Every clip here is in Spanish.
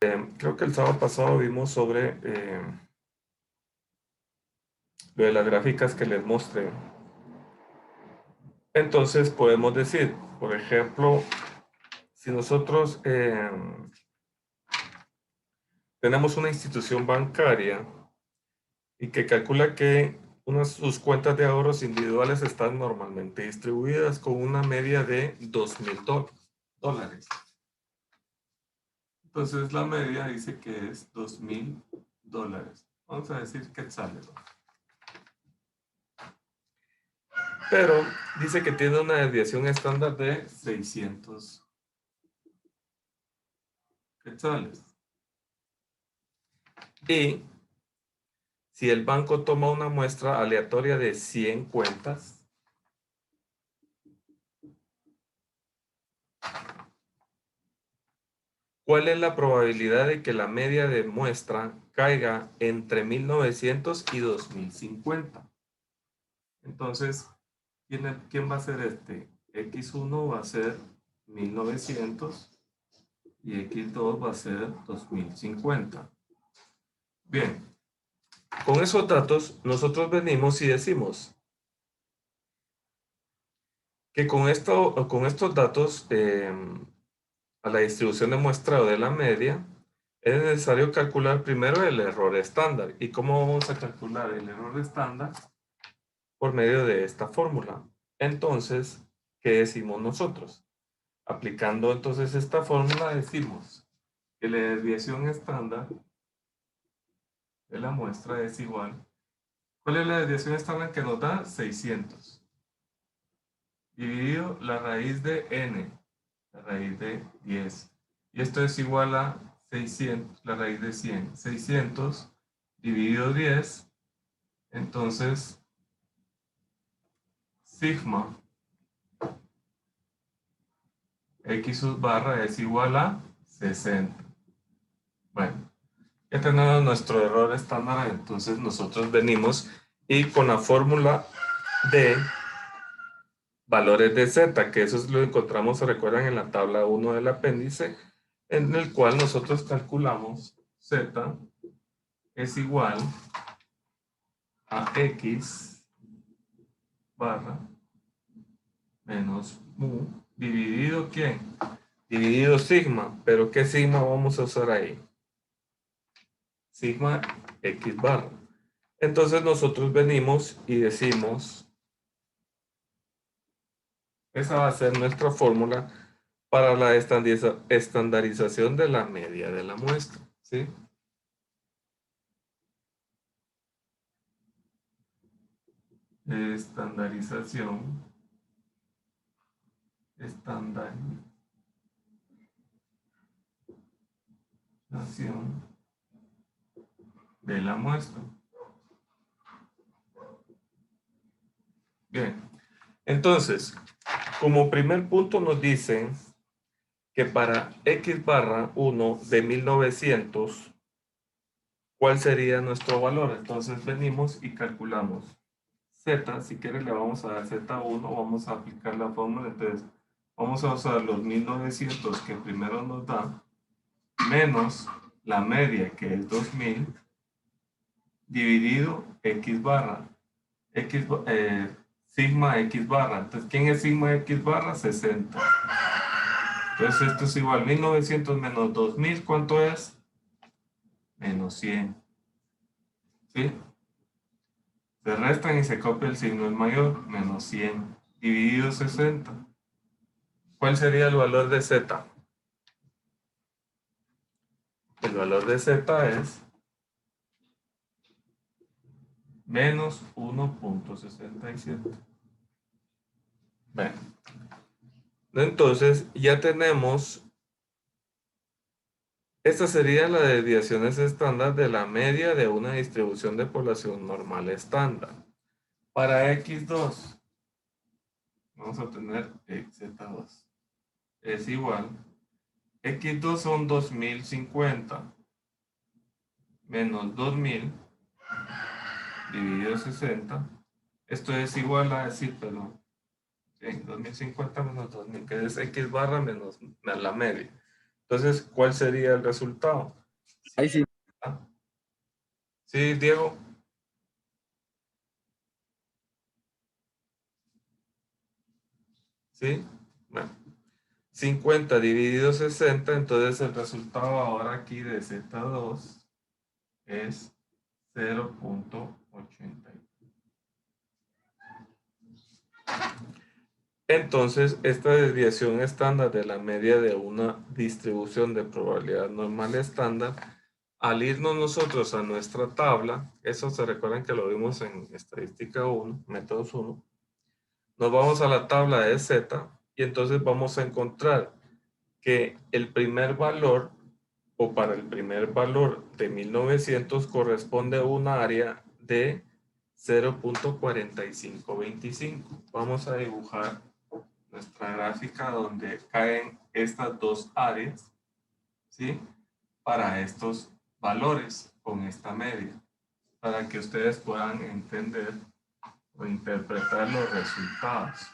Creo que el sábado pasado vimos sobre lo de las gráficas que les mostré. Entonces podemos decir, por ejemplo, si nosotros tenemos una institución bancaria y que calcula que sus cuentas de ahorros individuales están normalmente distribuidas con una media de $2,000. Entonces la media dice que es $2,000. Vamos a decir quetzales. Pero dice que tiene una desviación estándar de 600 quetzales. Y si el banco toma una muestra aleatoria de 100 cuentas, ¿cuál es la probabilidad de que la media de muestra caiga entre 1900 y 2050? Entonces, ¿quién va a ser este? X1 va a ser 1900 y X2 va a ser 2050. Bien, con esos datos nosotros venimos y decimos que con estos datos a la distribución de muestreo de la media, es necesario calcular primero el error estándar. ¿Y cómo vamos a calcular el error estándar? Por medio de esta fórmula. Entonces, ¿qué decimos nosotros? Aplicando entonces esta fórmula decimos que la desviación estándar de la muestra es igual. ¿Cuál es la desviación estándar que nos da? 600. Dividido la raíz de n, la raíz de 10. Y esto es igual a 600, la raíz de 100. 600 dividido 10, entonces sigma x sub barra es igual a 60. Bueno, ya tenemos nuestro error estándar, entonces nosotros venimos y con la fórmula de valores de z, que eso lo encontramos, se recuerdan, en la tabla 1 del apéndice, en el cual nosotros calculamos z es igual a x barra menos mu dividido ¿quién? Dividido sigma, pero ¿qué sigma vamos a usar ahí? Sigma x barra. Entonces nosotros venimos y decimos, esa va a ser nuestra fórmula para la estandarización de la media de la muestra, ¿sí? Estandarización de la muestra. Bien, entonces, como primer punto nos dicen que para x barra 1 de 1900, ¿cuál sería nuestro valor? Entonces venimos y calculamos z, si quieres le vamos a dar z1, vamos a aplicar la fórmula, entonces vamos a usar los 1900 que primero nos da, menos la media que es 2000, dividido x barra, sigma x barra. Entonces, ¿quién es sigma x barra? 60. Entonces esto es igual, 1900 menos 2000, ¿cuánto es? Menos 100. ¿Sí? Se restan y se copia el signo del mayor, menos 100, dividido 60. ¿Cuál sería el valor de z? El valor de z es menos 1.67. Bueno, entonces ya tenemos, esta sería la desviaciones estándar de la media de una distribución de población normal estándar. Para x2, vamos a tener z2 es igual, x2 son 2050 menos 2000 dividido 60. Esto es igual a decir, perdón, 2050 menos 2000, que es x barra menos la media. Entonces, ¿cuál sería el resultado? Ahí sí. Sí, Diego. ¿Sí? Bueno, 50 dividido 60, entonces el resultado ahora aquí de Z2 es 0.80. Entonces, esta desviación estándar de la media de una distribución de probabilidad normal estándar, al irnos nosotros a nuestra tabla, eso se recuerdan que lo vimos en estadística 1, métodos 1, nos vamos a la tabla de Z y entonces vamos a encontrar que el primer valor, o para el primer valor de 1900, corresponde a un área de 0.4525. Vamos a dibujar nuestra gráfica donde caen estas dos áreas, ¿sí? Para estos valores con esta media, para que ustedes puedan entender o interpretar los resultados.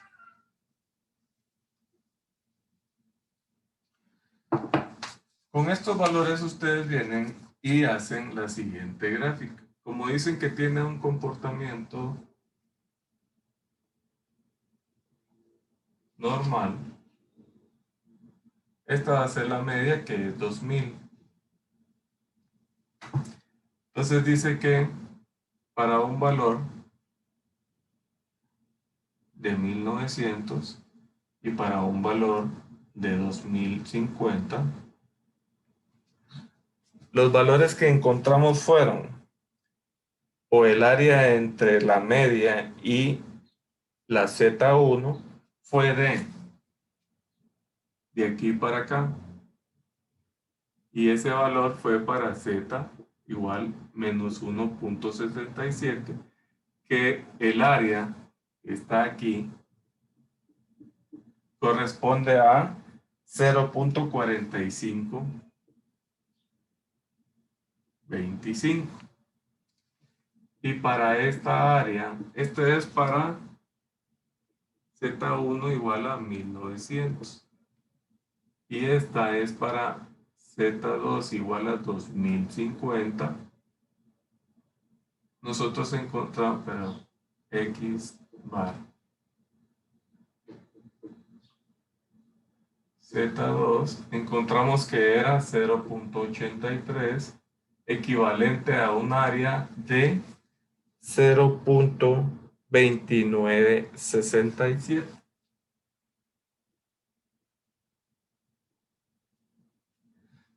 Con estos valores ustedes vienen y hacen la siguiente gráfica. Como dicen que tiene un comportamiento normal, esta va a ser la media, que es 2000. Entonces dice que para un valor de 1900 y para un valor de 2050, los valores que encontramos fueron o el área entre la media y la Z1 fue de aquí para acá, y ese valor fue para Z igual menos 1.67, que el área que está aquí corresponde a 0.4525. Y para esta área, este es para Z1 igual a 1900. Y esta es para Z2 igual a 2050. Nosotros encontramos, pero X bar Z2, encontramos que era 0.83, equivalente a un área de 0.2967.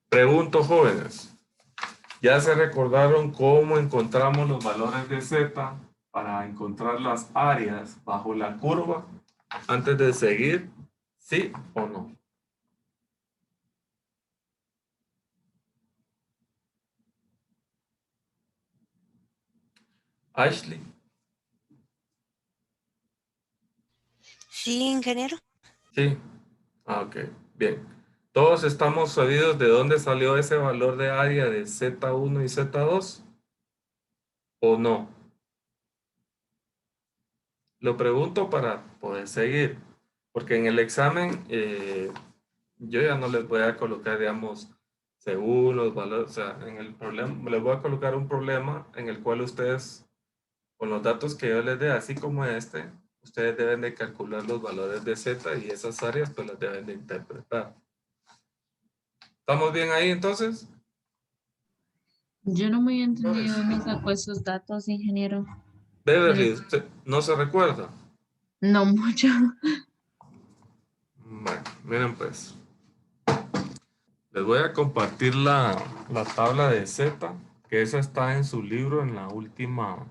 Pregunto, jóvenes, ¿ya se recordaron cómo encontramos los valores de Z para encontrar las áreas bajo la curva antes de seguir? ¿Sí o no? Ashley. Sí, ingeniero. Sí. Ah, ok. Bien. ¿Todos estamos sabidos de dónde salió ese valor de área de Z1 y Z2? ¿O no? Lo pregunto para poder seguir, porque en el examen yo ya no les voy a colocar, digamos, según los valores, o sea, en el problema, les voy a colocar un problema en el cual ustedes, con los datos que yo les dé, así como este, ustedes deben de calcular los valores de Z y esas áreas pues las deben de interpretar. ¿Estamos bien ahí entonces? Yo no muy Flores. entendido dónde sacó esos datos, ingeniero. Beverly, Pero ¿usted no se recuerda? no mucho. Bueno, miren pues. Les voy a compartir la tabla de Z, que esa está en su libro en la última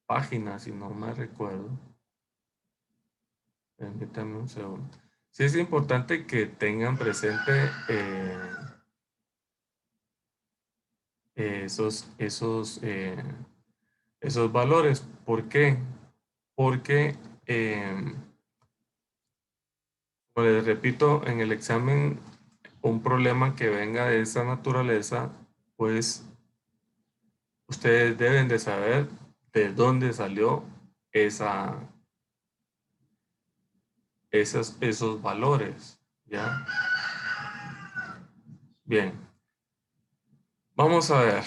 página, si no me recuerdo. Permítanme un segundo. Sí es importante que tengan presente esos valores. ¿Por qué? Porque, como les repito, en el examen, un problema que venga de esa naturaleza, pues ustedes deben de saber de dónde salió esa, esos valores, ¿ya? Bien, vamos a ver.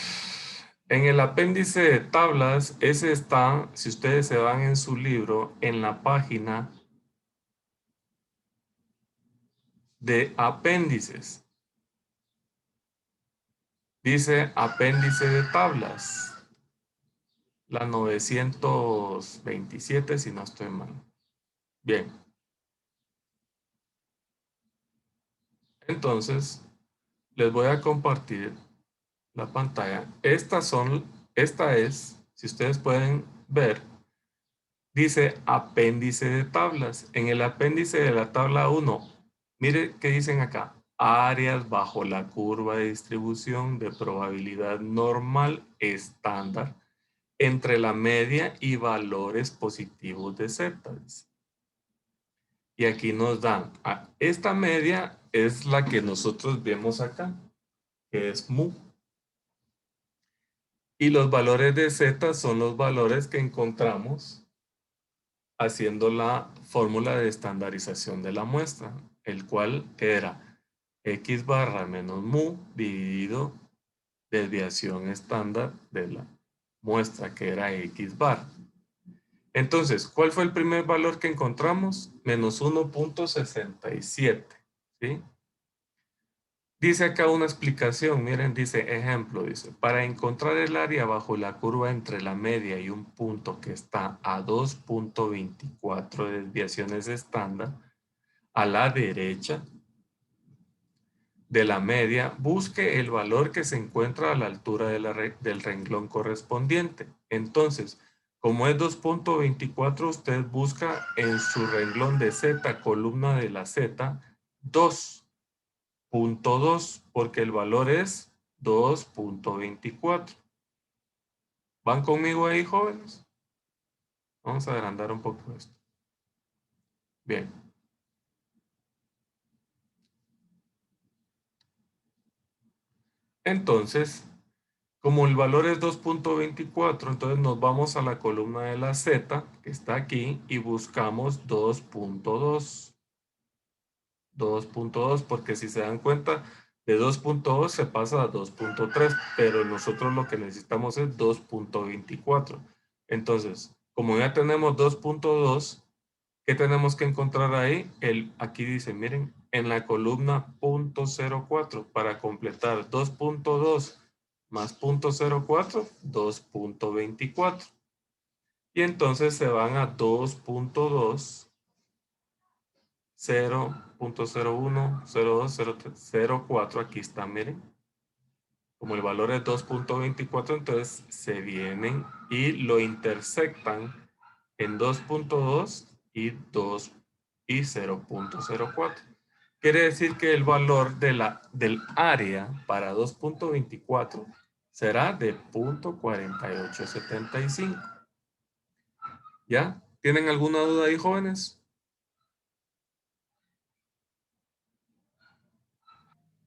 En el apéndice de tablas, ese está, si ustedes se van en su libro, en la página de apéndices. Dice apéndice de tablas. La 927, si no estoy mal. Bien. Entonces, les voy a compartir la pantalla. Esta es, si ustedes pueden ver, dice apéndice de tablas. En el apéndice de la tabla 1, mire qué dicen acá. Áreas bajo la curva de distribución de probabilidad normal estándar entre la media y valores positivos de Z. Y aquí nos dan, esta media es la que nosotros vemos acá, que es mu. Y los valores de Z son los valores que encontramos haciendo la fórmula de estandarización de la muestra, el cual era X barra menos mu dividido desviación estándar de la muestra, que era X bar. Entonces, ¿cuál fue el primer valor que encontramos? Menos 1.67, ¿sí? Dice acá una explicación, miren, dice ejemplo, dice, para encontrar el área bajo la curva entre la media y un punto que está a 2.24 desviaciones estándar, a la derecha de la media, busque el valor que se encuentra a la altura de del renglón correspondiente. Entonces, como es 2.24, usted busca en su renglón de Z, columna de la Z, 2.2, porque el valor es 2.24. ¿Van conmigo ahí, jóvenes? Vamos a agrandar un poco esto. Bien. Entonces, como el valor es 2.24, entonces nos vamos a la columna de la Z, que está aquí, y buscamos 2.2. 2.2, porque si se dan cuenta, de 2.2 se pasa a 2.3, pero nosotros lo que necesitamos es 2.24. Entonces, como ya tenemos 2.2, ¿qué tenemos que encontrar ahí? Aquí dice, miren, en la columna .04, para completar 2.2 más .04, 2.24. Y entonces se van a 2.2, 0.01, 02, 03, 04, aquí está, miren. Como el valor es 2.24, entonces se vienen y lo intersectan en 2.2 y 2 y 0.04. Quiere decir que el valor del área para 2.24 será de 0.4875. ¿Ya? ¿Tienen alguna duda ahí, jóvenes?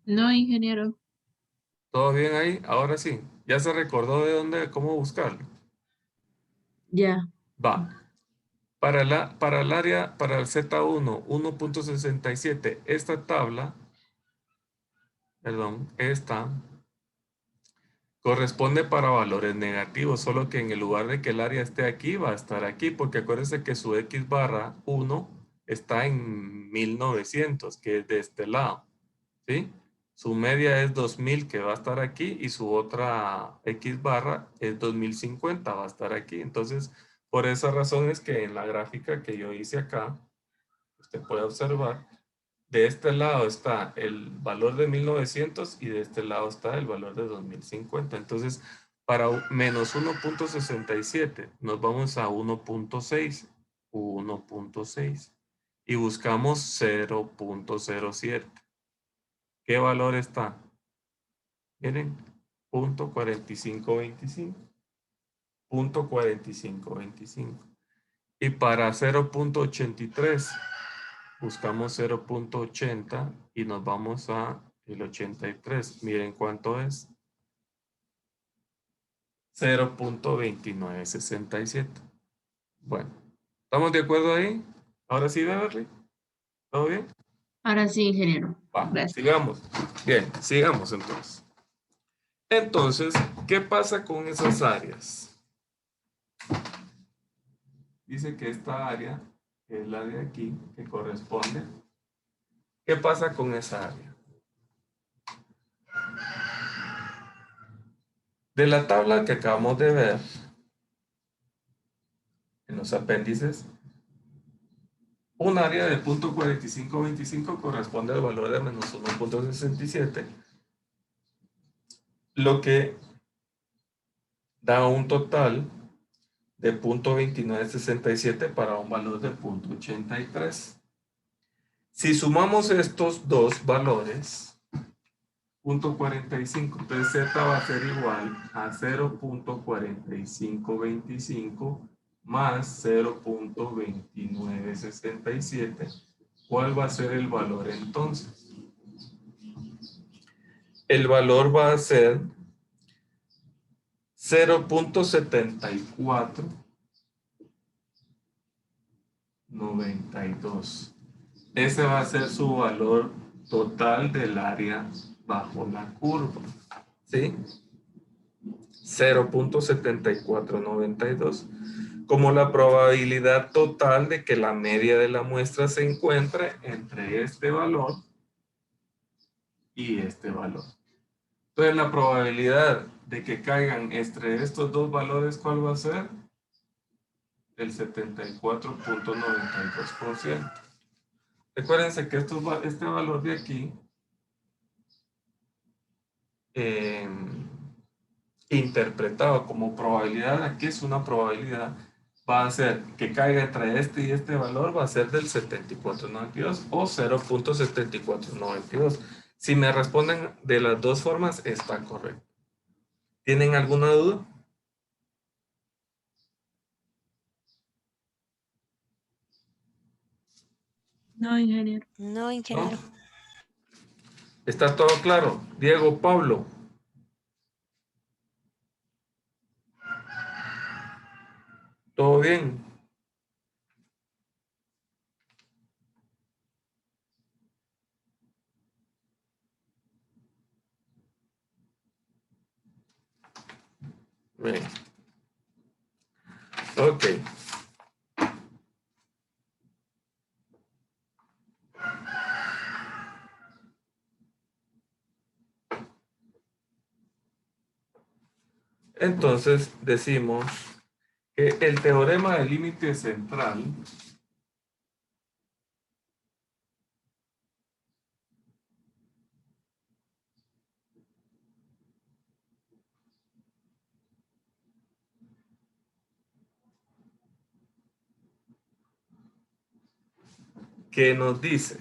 No, ingeniero. ¿Todo bien ahí? Ahora sí. ¿Ya se recordó de dónde, cómo buscarlo? Ya. Va. Para el área, para el Z1, 1.67, esta tabla, perdón, esta corresponde para valores negativos, solo que en el lugar de que el área esté aquí, va a estar aquí, porque acuérdense que su X barra 1 está en 1900, que es de este lado, ¿sí? Su media es 2000, que va a estar aquí, y su otra X barra es 2050, va a estar aquí. Entonces, por esa razón es que en la gráfica que yo hice acá, usted puede observar, de este lado está el valor de 1900 y de este lado está el valor de 2050. Entonces, para menos 1.67 nos vamos a 1.6, 1.6 y buscamos 0.07. ¿Qué valor está? Miren, punto 4525. Punto 4525. Y para 0.83 buscamos 0.80 y nos vamos a el 83. Miren cuánto es. 0.2967. Bueno, ¿estamos de acuerdo ahí? Ahora sí, Beverly. ¿Todo bien? Ahora sí, ingeniero. Va, Gracias. sigamos. Bien, sigamos entonces. Entonces, ¿qué pasa con esas áreas? Dice que esta área, que es la de aquí, que corresponde. ¿Qué pasa con esa área? De la tabla que acabamos de ver en los apéndices, un área de 0.4525 corresponde al valor de menos 1.67, lo que da un total de 0.2967 para un valor de 0.83. Si sumamos estos dos valores, 0.45, entonces Z va a ser igual a 0.4525 más 0.2967. ¿Cuál va a ser el valor entonces? El valor va a ser 0.7492. Ese va a ser su valor total del área bajo la curva. ¿Sí? 0.7492. Como la probabilidad total de que la media de la muestra se encuentre entre este valor y este valor. Entonces la probabilidad de que caigan entre estos dos valores, ¿cuál va a ser? El 74.92%. Recuérdense que este valor de aquí interpretado como probabilidad, aquí es una probabilidad, va a ser que caiga entre este y este valor, va a ser del 74.92 o 0.7492. Si me responden de las dos formas, está correcto. ¿Tienen alguna duda? No, ingeniero. No, ¿No? ingeniero. ¿Está todo claro? Diego, Pablo. ¿Todo bien? Bien. Ok. Entonces decimos que el teorema del límite central que nos dice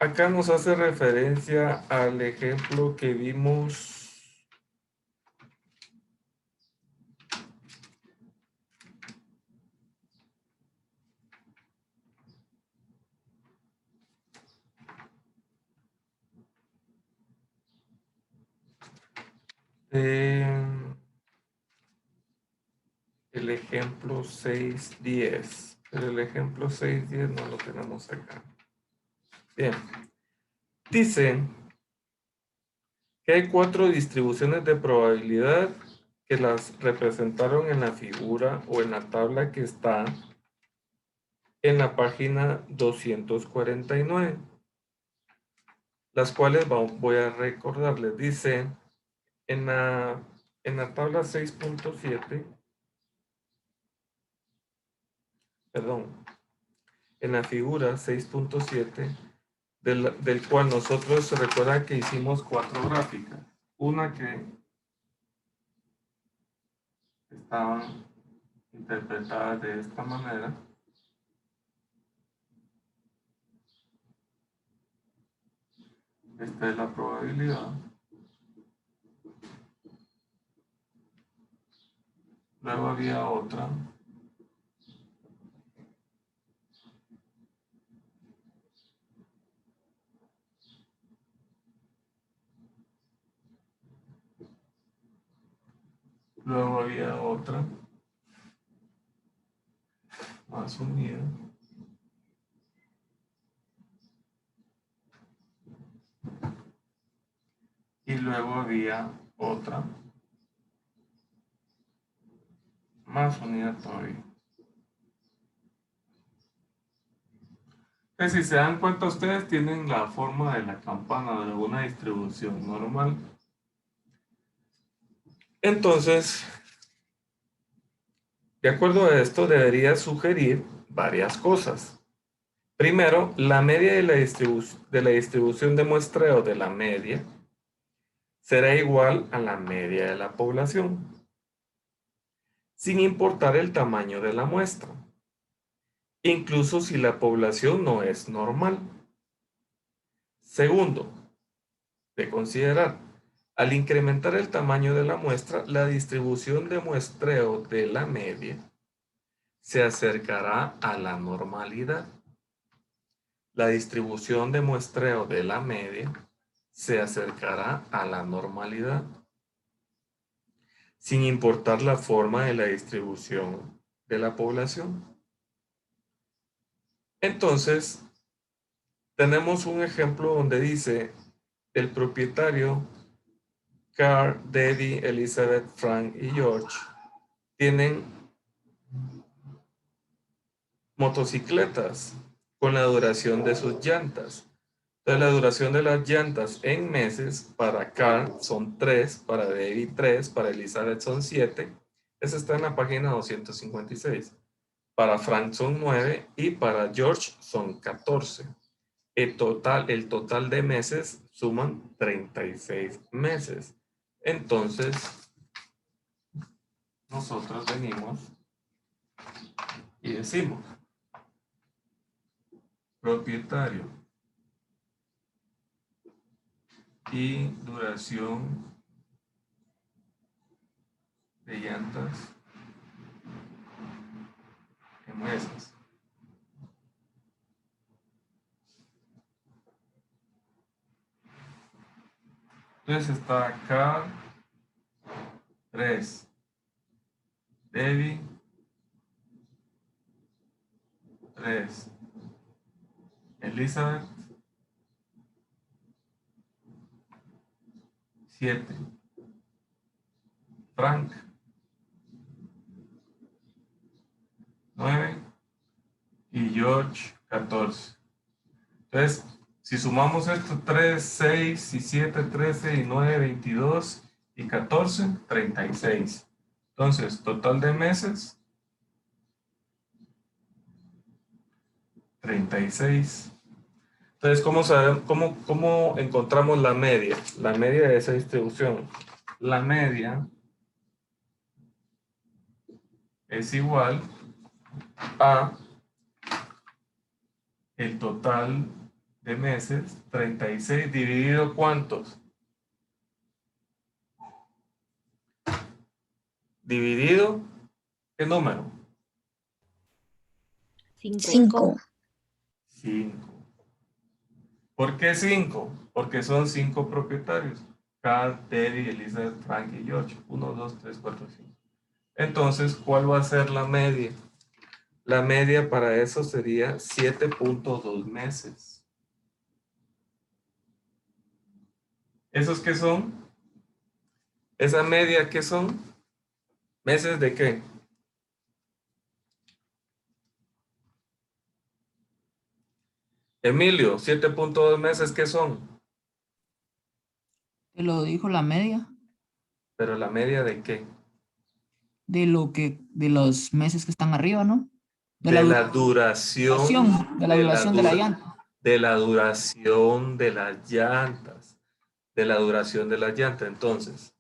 acá nos hace referencia al ejemplo que vimos el ejemplo 6.10, pero el ejemplo 6.10 no lo tenemos acá. Bien, dice que hay 4 distribuciones de probabilidad que las representaron en la figura o en la tabla que está en la página 249, las cuales voy a recordarles. Dice en la tabla 6.7, perdón, en la figura 6.7, del cual nosotros se recuerda que hicimos 4 gráficas. Una que estaban interpretadas de esta manera. Esta es la probabilidad. Luego había otra Luego había otra más unida. Y luego había otra más unida todavía. Entonces, si se dan cuenta, ustedes tienen la forma de la campana de una distribución normal. Entonces, de acuerdo a esto, debería sugerir varias cosas. Primero, la media de la distribución de muestreo de la media será igual a la media de la población, sin importar el tamaño de la muestra, incluso si la población no es normal. Segundo, de considerar, al incrementar el tamaño de la muestra, la distribución de muestreo de la media se acercará a la normalidad. La distribución de muestreo de la media se acercará a la normalidad, sin importar la forma de la distribución de la población. Entonces, tenemos un ejemplo donde dice, el propietario Carl, Debbie, Elizabeth, Frank y George tienen motocicletas con la duración de sus llantas. Entonces, la duración de las llantas en meses para Carl son 3, para Debbie 3, para Elizabeth son 7. Esa está en la página 256. Para Frank son 9 y para George son 14. El total de meses suman 36 meses. Entonces, nosotros venimos y decimos, propietario y duración de llantas en meses. Entonces está acá 3, Debbie 3, Elizabeth 7, Frank 9 y George 14. Entonces, si sumamos esto, 3, 6 y 7, 13 y 9, 22 y 14, 36. Entonces, total de meses, 36. Entonces, ¿cómo encontramos la media? La media de esa distribución. La media es igual a el total de meses, 36 dividido ¿cuántos? Dividido, ¿qué número? 5. 5. ¿Por qué 5? Porque son 5 propietarios. Carl, Teddy, Elizabeth, Frank y George. 1, 2, 3, 4, 5. Entonces, ¿cuál va a ser la media? La media para eso sería 7.2 meses. ¿Esos qué son? ¿Esa media qué son? ¿Meses de qué? Emilio, 7.2 meses, ¿qué son? Te lo dijo la media ¿Pero la media de qué? de los meses que están arriba, ¿no? De la duración, de la duración de la llanta. de la duración de las llantas. De la duración de las llantas. Entonces,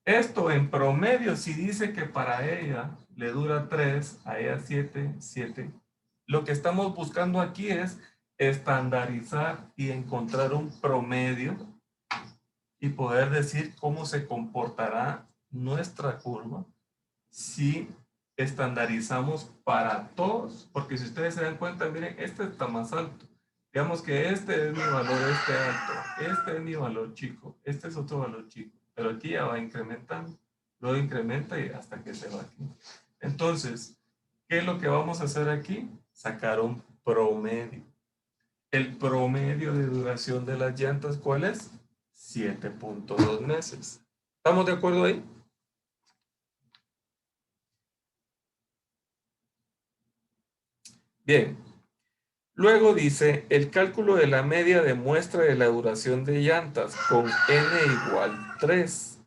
esto en promedio, si dice que para ella le dura 3, a ella 7, 7, lo que estamos buscando aquí es estandarizar y encontrar un promedio y poder decir cómo se comportará nuestra curva si estandarizamos para todos, porque si ustedes se dan cuenta, miren, este está más alto. Digamos que este es mi valor, este alto, este es mi valor chico, este es otro valor chico, pero aquí ya va incrementando. Luego incrementa y hasta que se va aquí. Entonces, ¿qué es lo que vamos a hacer aquí? Sacar un promedio. El promedio de duración de las llantas, ¿cuál es? 7.2 meses. ¿Estamos de acuerdo ahí? Bien. Luego dice, el cálculo de la media de muestra de la duración de llantas con n igual 3.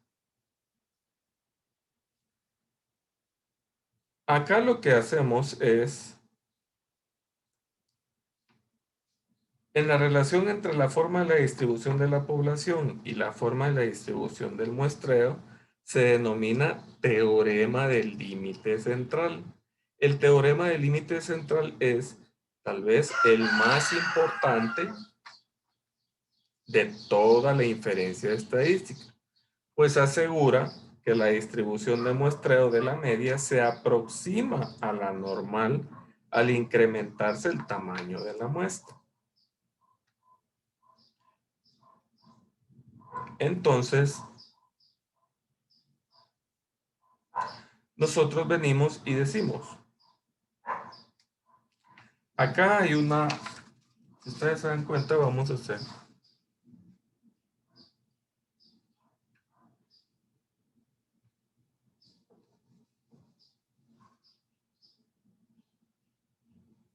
Acá lo que hacemos es, en la relación entre la forma de la distribución de la población y la forma de la distribución del muestreo, se denomina teorema del límite central. El teorema del límite central es tal vez el más importante de toda la inferencia estadística, pues asegura que la distribución de muestreo de la media se aproxima a la normal al incrementarse el tamaño de la muestra. Entonces, nosotros venimos y decimos, acá hay una, si ustedes se dan cuenta, vamos a hacer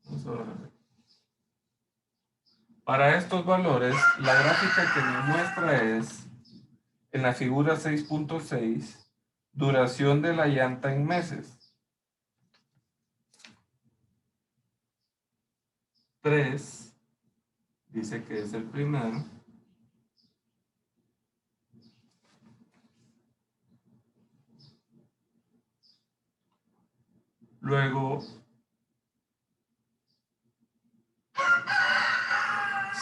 vamos a ver. Para estos valores, la gráfica que nos muestra es, en la figura 6.6, duración de la llanta en meses. 3 dice que es el primero. Luego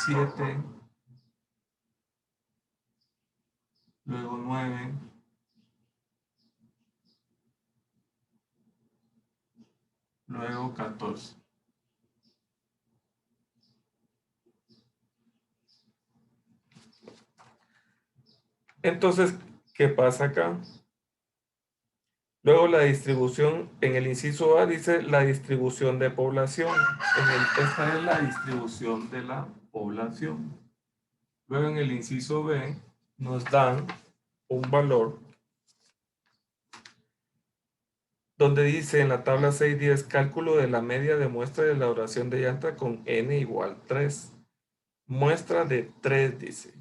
7, luego 9, luego 14. Entonces, ¿qué pasa acá? Luego la distribución, en el inciso A dice la distribución de población. Esta es la distribución de la población. Luego en el inciso B nos dan un valor donde dice en la tabla 6.10 cálculo de la media de muestra de la duración de llanta con n igual 3. Muestra de 3 dice.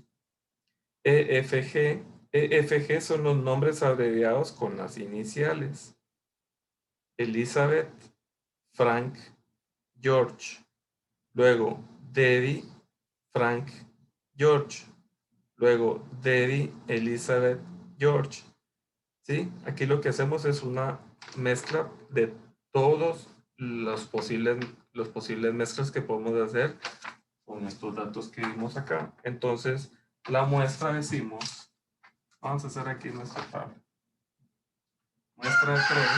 EFG. EFG son los nombres abreviados con las iniciales. Elizabeth, Frank, George. Luego Debbie, Frank, George. Luego Debbie, Elizabeth, George. ¿Sí? Aquí lo que hacemos es una mezcla de todos los posibles mezclas que podemos hacer con estos datos que vimos acá. Entonces, la muestra decimos, vamos a hacer aquí nuestra tabla. Muestra de 3.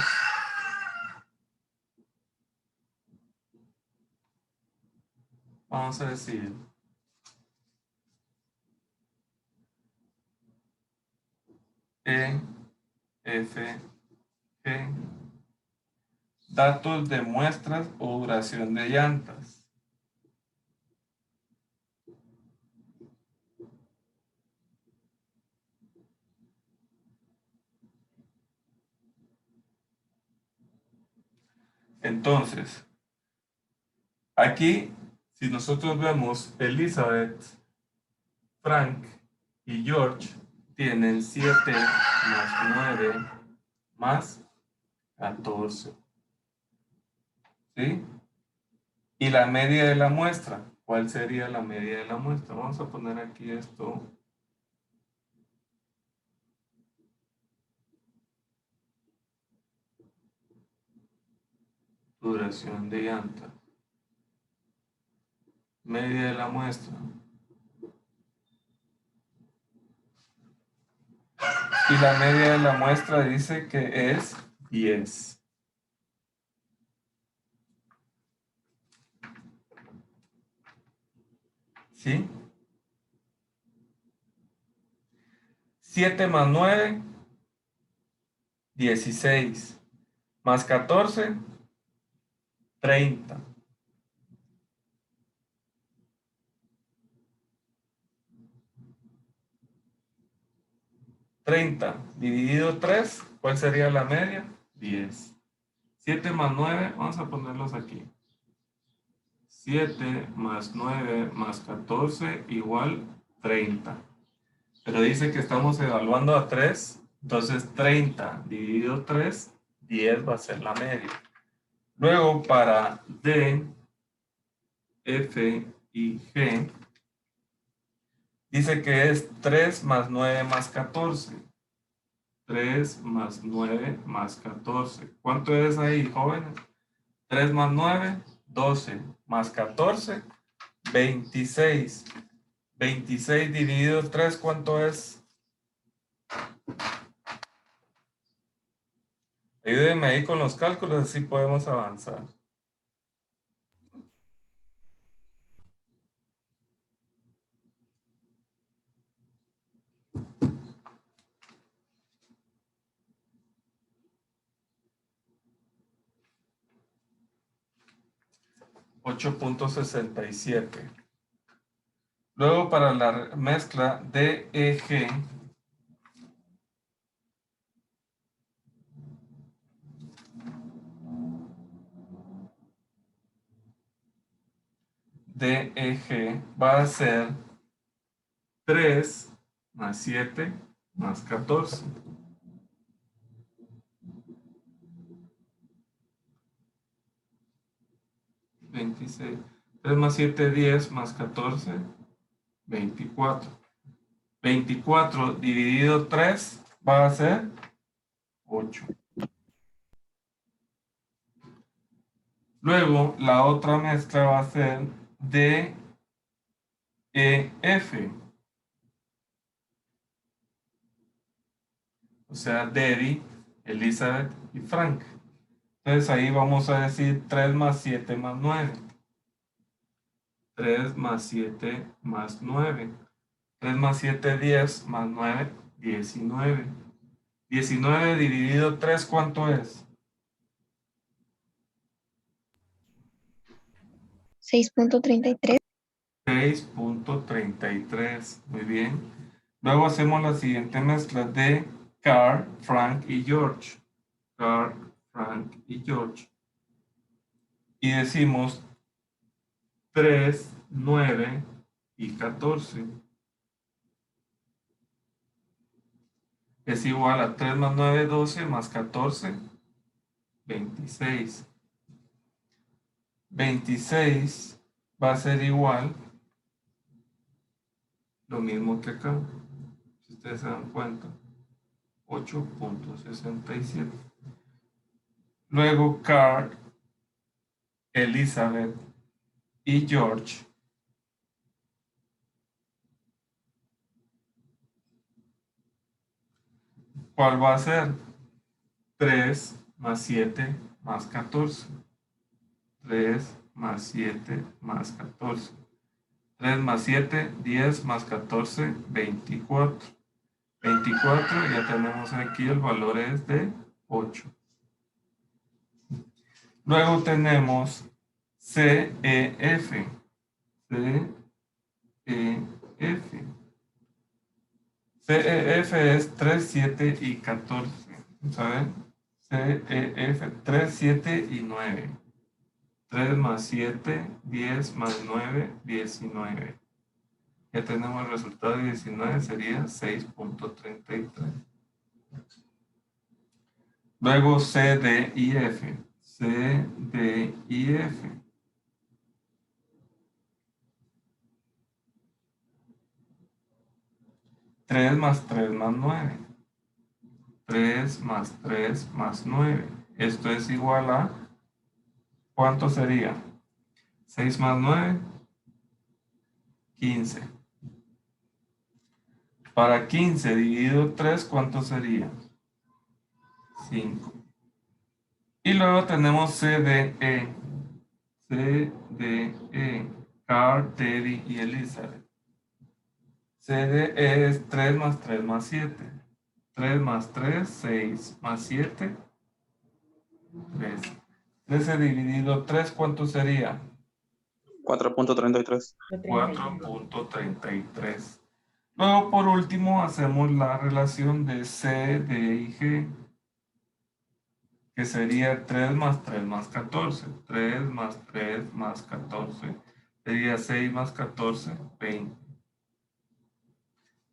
Vamos a decir E, F, G, datos de muestras o duración de llantas. Entonces, aquí, si nosotros vemos Elizabeth, Frank y George, tienen 7 más 9 más 14. ¿Sí? Y la media de la muestra. ¿Cuál sería la media de la muestra? Vamos a poner aquí esto. Duración de llanta. Media de la muestra. Y la media de la muestra dice que es 10. ¿Sí? 7 más 9 16. Más 14, 30. 30 dividido 3, ¿cuál sería la media? 10. 7 más 9, vamos a ponerlos aquí. 7 más 9 más 14 igual 30. Pero dice que estamos evaluando a 3, entonces 30 dividido 3, 10 va a ser la media. Luego para D, F y G, dice que es 3 más 9 más 14. 3 más 9 más 14. ¿Cuánto es ahí, jóvenes? 3 más 9, 12. Más 14, 26. 26 dividido 3, ¿cuánto es? Ayúdenme ahí con los cálculos, así podemos avanzar. $8.67. Luego para la mezcla DEG, DEG va a ser 3 más 7 más 14. 26. 3 más 7, 10 más 14, 24. 24 dividido 3 va a ser 8. Luego la otra mezcla va a ser DEF. O sea, Debbie, Elizabeth y Frank. Entonces ahí vamos a decir 3 más 7 más 9. 3 más 7 más 9. 3 más 7, 10 más 9, 19. 19 dividido 3, ¿cuánto es? 6.33. 6.33. Muy bien. Luego hacemos la siguiente mezcla de Carl, Frank y George. Carl, Frank y George. Y decimos 3, 9 y 14. Es igual a 3 más 9, 12 más 14, 26. 26 va a ser igual, lo mismo que acá, si ustedes se dan cuenta, 8.67. Luego Carl, Elizabeth y George. ¿Cuál va a ser? 3 más 7 más 14. 3 más 7 más 14. 3 más 7, 10 más 14, 24. 24, ya tenemos aquí el valor es de 8. Luego tenemos CEF. CEF. CEF es 3, 7 y 14. ¿Saben? CEF 3, 7 y 9. 3 más 7, 10 más 9, 19. Ya tenemos el resultado de 19, sería 6.33. Luego C, D y F. C, D y F. 3 más 3 más 9. 3 más 3 más 9. Esto es igual a, ¿cuánto sería? 6 más 9, 15. Para 15 dividido 3, ¿cuánto sería? 5. Y luego tenemos CDE. CDE. Carl, Teddy y Elizabeth. CDE es 3 más 3 más 7. 3 más 3, 6 más 7, 3. 13 dividido 3, ¿cuánto sería? 4.33. 4.33. Luego, por último, hacemos la relación de C, D y G, que sería 3 más 3 más 14. 3 más 3 más 14. Sería 6 más 14, 20.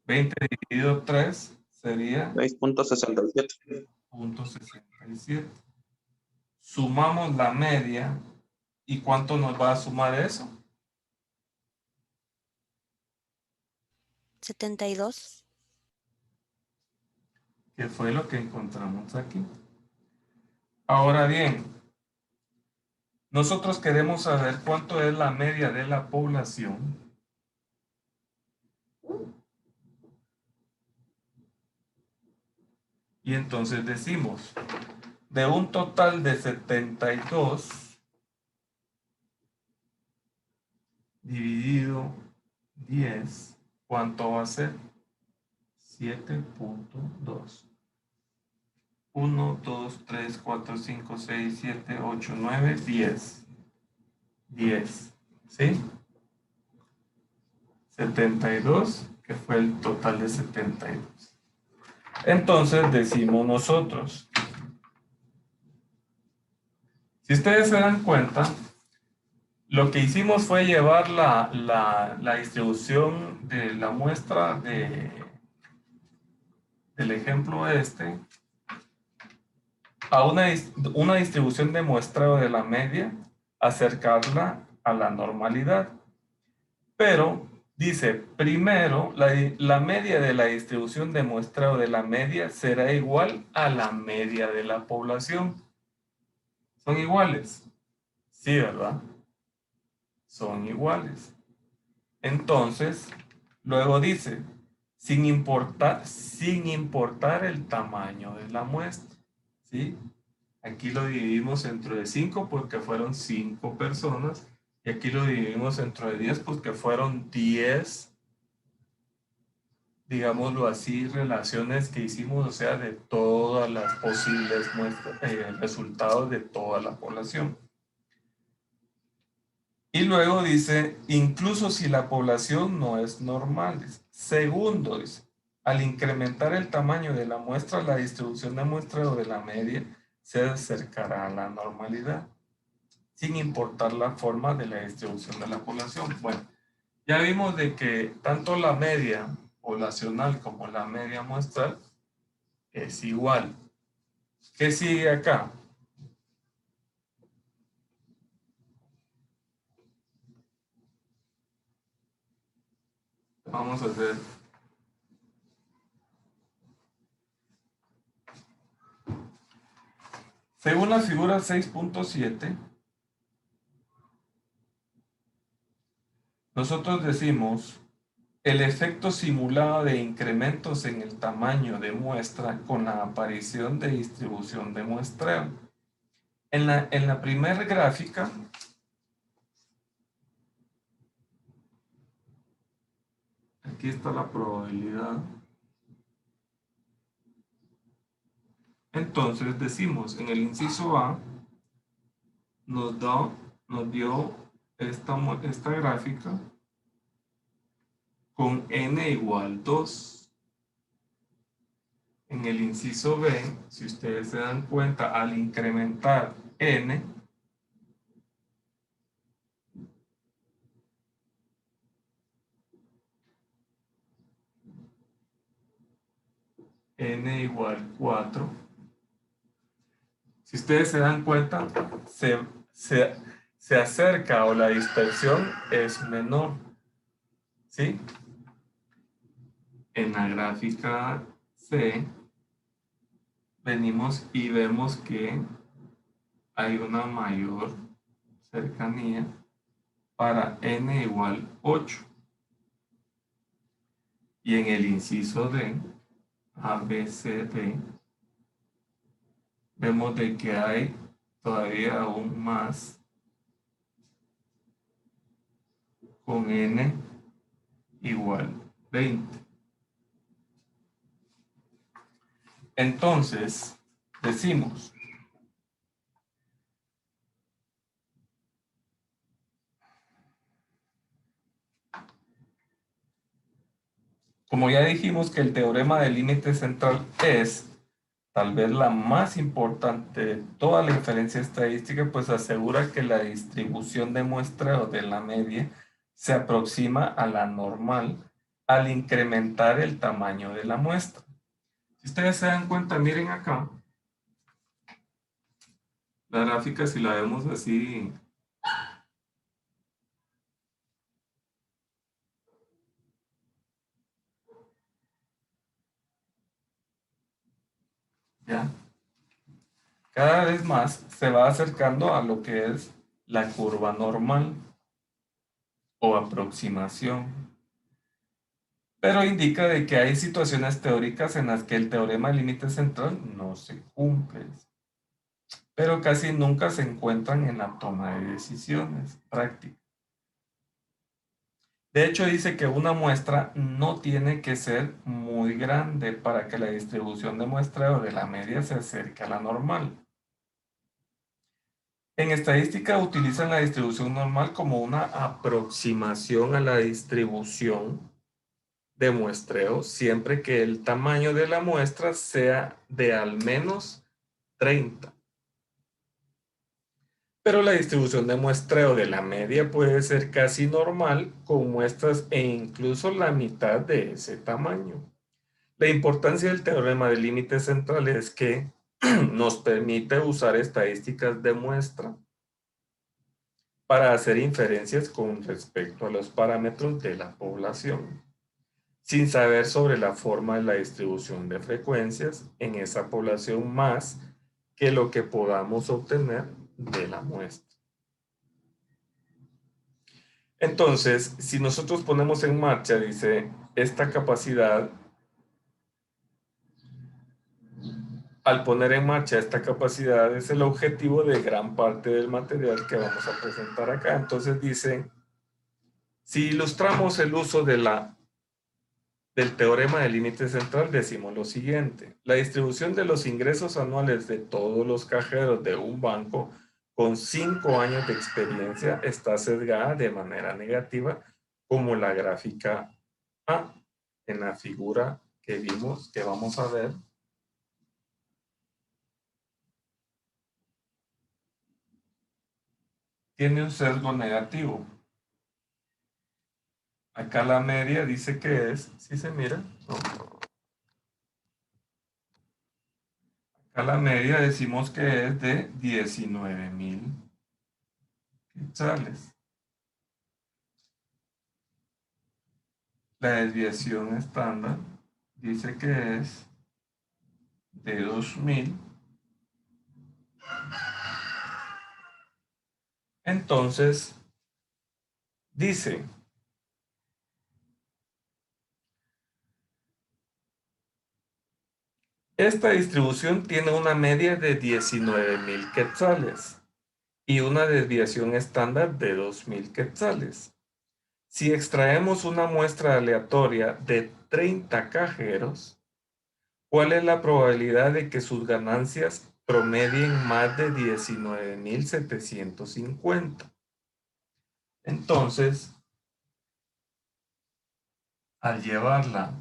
20 dividido 3 sería 6.67. 0.67. Sumamos la media. ¿Y cuánto nos va a sumar eso? 72. Que fue lo que encontramos aquí. Ahora bien, nosotros queremos saber cuánto es la media de la población. Y entonces decimos, de un total de 72 dividido 10, ¿cuánto va a ser? 7.2. 1, 2, 3, 4, 5, 6, 7, 8, 9, 10. 10. ¿Sí? 72, que fue el total de 72. Entonces decimos nosotros, si ustedes se dan cuenta, lo que hicimos fue llevar la distribución de la muestra del ejemplo este a una distribución de muestreo de la media, acercarla a la normalidad. Pero dice, primero, la media de la distribución de muestreo de la media será igual a la media de la población. ¿Son iguales? Sí, ¿verdad? Son iguales. Entonces, luego dice, sin importar el tamaño de la muestra. ¿Sí? Aquí lo dividimos entre 5 porque fueron 5 personas. Y aquí lo dividimos entre 10 porque fueron 10, digámoslo así, relaciones que hicimos, o sea, de todas las posibles resultados de toda la población. Y luego dice, incluso si la población no es normal. Segundo, dice, al incrementar el tamaño de la muestra, la distribución de muestreo de la media se acercará a la normalidad, sin importar la forma de la distribución de la población. Bueno, ya vimos de que tanto la media poblacional como la media muestral es igual. ¿Qué sigue acá? Vamos a hacer. Según la figura 6.7, nosotros decimos el efecto simulado de incrementos en el tamaño de muestra con la aparición de distribución de muestreo. En la primera gráfica, aquí está la probabilidad. Entonces decimos, en el inciso A, nos dio esta gráfica con n igual 2. En el inciso B, si ustedes se dan cuenta, al incrementar n, n igual 4. Si ustedes se dan cuenta, se acerca o la dispersión es menor. ¿Sí? En la gráfica C, venimos y vemos que hay una mayor cercanía para n igual 8. Y en el inciso D, A, B, C, D, vemos de que hay todavía aún más con n igual 20. Entonces, decimos, como ya dijimos que el teorema del límite central es tal vez la más importante de toda la inferencia estadística, pues asegura que la distribución de muestreo de la media se aproxima a la normal al incrementar el tamaño de la muestra. Si ustedes se dan cuenta, miren acá, la gráfica, si la vemos así, ¿ya? Cada vez más se va acercando a lo que es la curva normal o aproximación. Pero indica de que hay situaciones teóricas en las que el teorema del límite central no se cumple, pero casi nunca se encuentran en la toma de decisiones prácticas. De hecho, dice que una muestra no tiene que ser muy grande para que la distribución de muestreo de la media se acerque a la normal. En estadística utilizan la distribución normal como una aproximación a la distribución de muestreo siempre que el tamaño de la muestra sea de al menos 30. Pero la distribución de muestreo de la media puede ser casi normal con muestras e incluso la mitad de ese tamaño. La importancia del teorema del límite central es que nos permite usar estadísticas de muestra para hacer inferencias con respecto a los parámetros de la población, sin saber sobre la forma de la distribución de frecuencias en esa población más que lo que podamos obtener de la muestra. Entonces, si nosotros ponemos en marcha, dice, esta capacidad, al poner en marcha esta capacidad es el objetivo de gran parte del material que vamos a presentar acá. Entonces dice, si ilustramos el uso del teorema del límite central, decimos lo siguiente. La distribución de los ingresos anuales de todos los cajeros de un banco con 5 años de experiencia está sesgada de manera negativa, como la gráfica A, en la figura que vimos, que vamos a ver. Tiene un sesgo negativo. Acá la media dice que es, ¿sí se mira? No. Acá la media decimos que es de 19,000 quetzales. La desviación estándar dice que es de 2,000. Entonces, dice, esta distribución tiene una media de 19,000 quetzales y una desviación estándar de 2,000 quetzales. Si extraemos una muestra aleatoria de 30 cajeros, ¿cuál es la probabilidad de que sus ganancias promedien más de 19,750? Entonces, al llevarla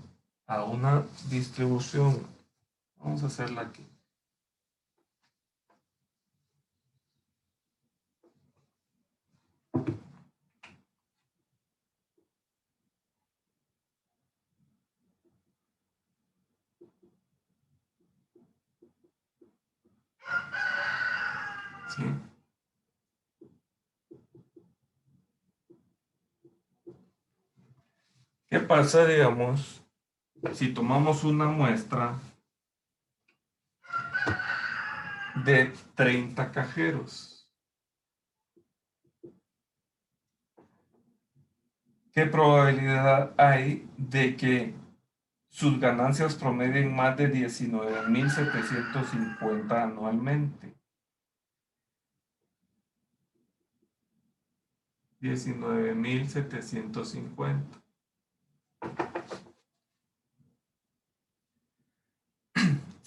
a una distribución, vamos a hacerla aquí. ¿Sí? ¿Qué pasa, digamos, si tomamos una muestra de 30 cajeros? ¿Qué probabilidad hay de que sus ganancias promedien más de 19,750 anualmente? 19,750.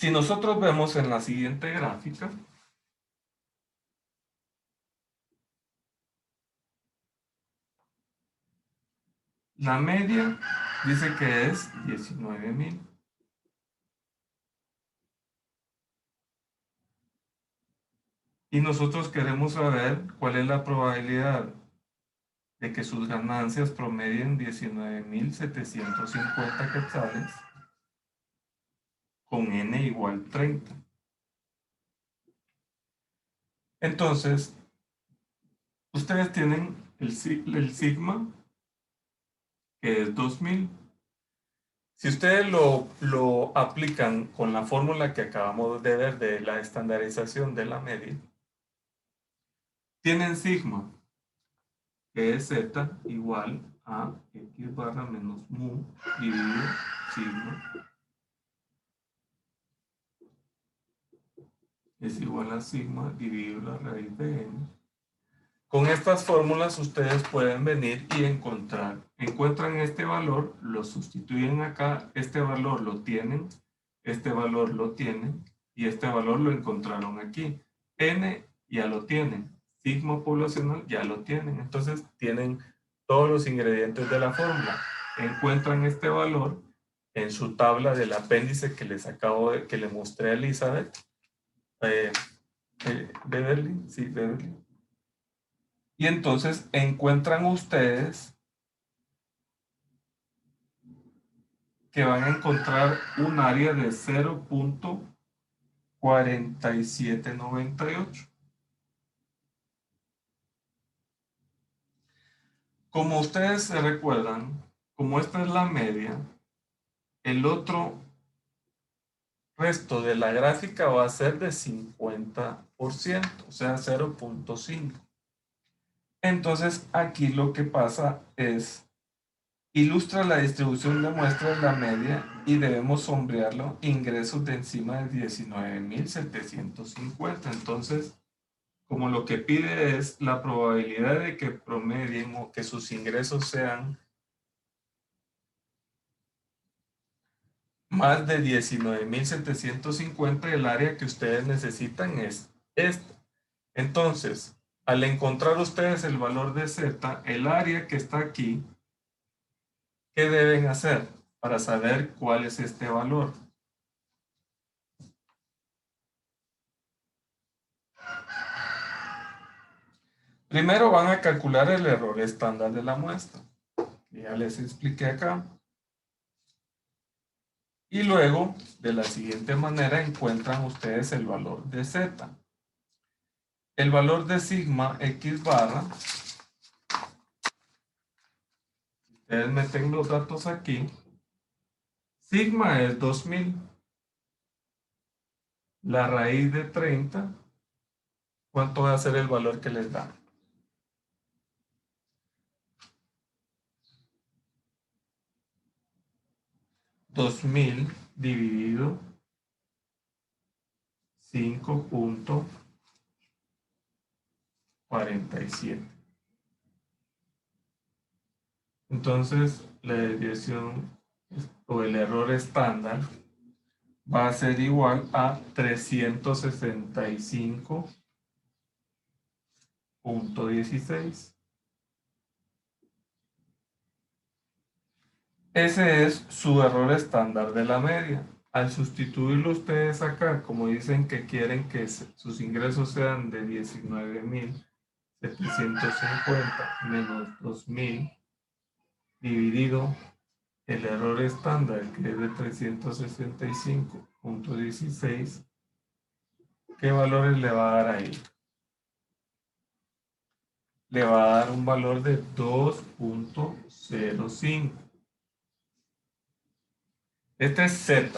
Si nosotros vemos en la siguiente gráfica, la media dice que es 19,000. Y nosotros queremos saber cuál es la probabilidad de que sus ganancias promedien 19,750 quetzales con n igual 30. Entonces, ustedes tienen el sigma, que es 2000. Si ustedes lo aplican con la fórmula que acabamos de ver de la estandarización de la media, tienen sigma, que es z igual a x barra menos mu dividido sigma es igual a sigma dividido la raíz de n. Con estas fórmulas ustedes pueden venir y encuentran este valor, lo sustituyen acá, este valor lo tienen, este valor lo tienen y este valor lo encontraron aquí. N ya lo tienen, sigma poblacional ya lo tienen, entonces tienen todos los ingredientes de la fórmula. Encuentran este valor en su tabla del apéndice que que le mostré a Elizabeth. Beverly, sí, Beverly. Y entonces encuentran ustedes que van a encontrar un área de 0.4798. Como ustedes se recuerdan, como esta es la media, el otro resto de la gráfica va a ser de 50%, o sea, 0.5. Entonces aquí lo que pasa es, ilustra la distribución de muestras la media y debemos sombrearlo ingresos de encima de 19,750. Entonces, como lo que pide es la probabilidad de que promedien o que sus ingresos sean más de 19,750, el área que ustedes necesitan es esta. Entonces, al encontrar ustedes el valor de z, el área que está aquí, ¿qué deben hacer para saber cuál es este valor? Primero van a calcular el error estándar de la muestra, que ya les expliqué acá. Y luego, de la siguiente manera, encuentran ustedes el valor de z. El valor de sigma x barra, ustedes meten los datos aquí. Sigma es 2000. La raíz de 30, ¿cuánto va a ser el valor que les da? $2,000 dividido 5.47. Entonces, la desviación o el error estándar va a ser igual a 365.16. Ese es su error estándar de la media. Al sustituirlo ustedes acá, como dicen que quieren que sus ingresos sean de 19,750 menos 2,000 dividido el error estándar, que es de 365.16, ¿qué valores le va a dar ahí? Le va a dar un valor de 2.05. Este es Z.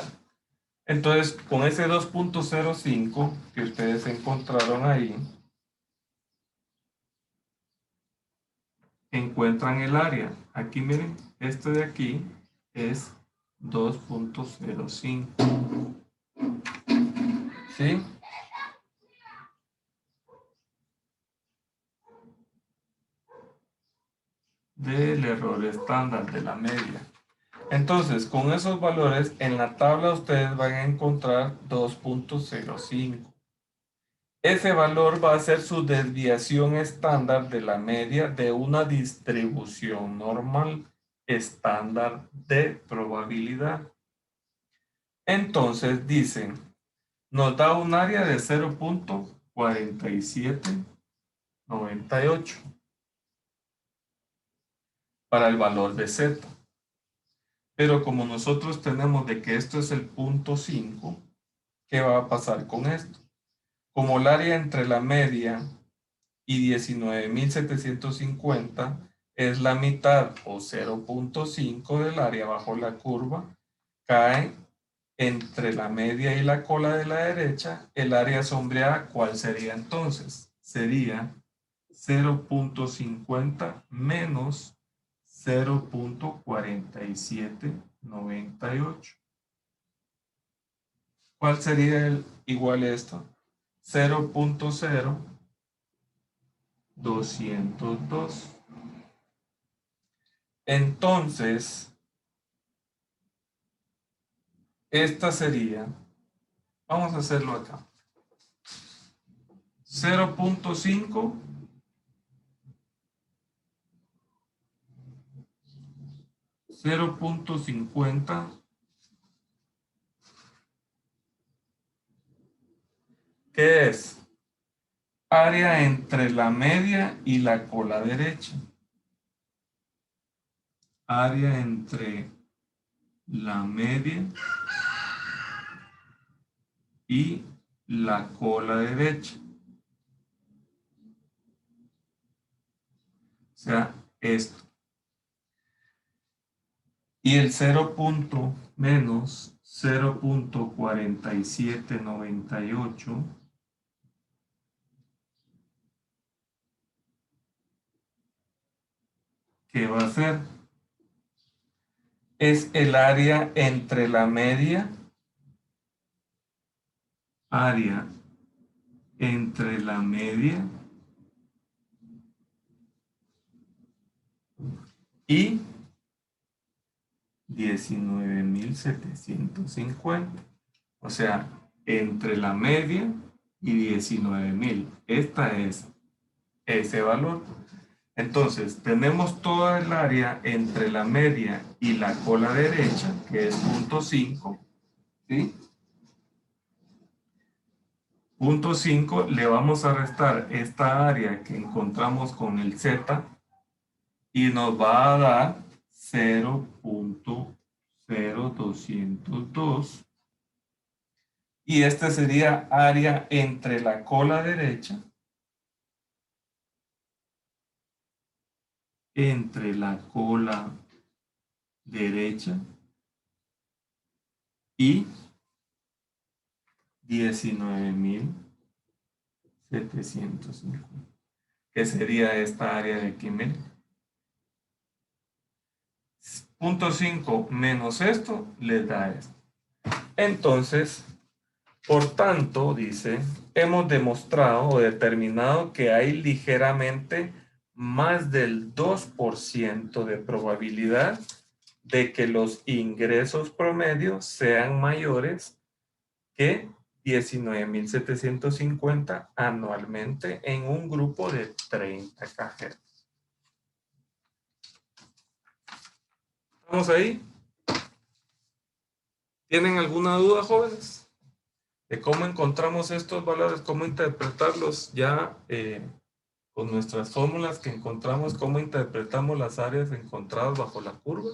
Entonces, con ese 2.05 que ustedes encontraron ahí, encuentran el área. Aquí miren, este de aquí es 2.05. ¿Sí? Del error estándar de la media. Entonces, con esos valores, en la tabla ustedes van a encontrar 2.05. Ese valor va a ser su desviación estándar de la media de una distribución normal estándar de probabilidad. Entonces, dicen, nos da un área de 0.4798 para el valor de Z. Pero como nosotros tenemos de que esto es el punto 5, ¿qué va a pasar con esto? Como el área entre la media y 19.750 es la mitad o 0.5 del área bajo la curva, cae entre la media y la cola de la derecha, el área sombreada, ¿cuál sería entonces? Sería 0.50 menos 0.4798. ¿Cuál sería el igual a esto? 0.0202. Entonces, esta sería, vamos a hacerlo acá, 0.5 0.50 ¿qué es? Área entre la media y la cola derecha. Área entre la media y la cola derecha. O sea, esto. Y el 0 menos 0.4798 ¿qué va a ser? Es el área entre la media, área entre la media y 19.750. O sea, entre la media y 19.000. Esta es ese valor. Entonces, tenemos toda el área entre la media y la cola derecha, que es 0.5, ¿sí? 0.5 le vamos a restar esta área que encontramos con el Z y nos va a dar 0.0202. Y este sería área entre la cola derecha, entre la cola derecha y 19.750, que sería esta área de aquí, miren. 0.5 menos esto les da esto. Entonces, por tanto, dice, hemos demostrado o determinado que hay ligeramente más del 2% de probabilidad de que los ingresos promedios sean mayores que 19.750 anualmente en un grupo de 30 cajeros. ¿Estamos ahí? ¿Tienen alguna duda, jóvenes? De cómo encontramos estos valores, cómo interpretarlos ya con nuestras fórmulas que encontramos, cómo interpretamos las áreas encontradas bajo la curva.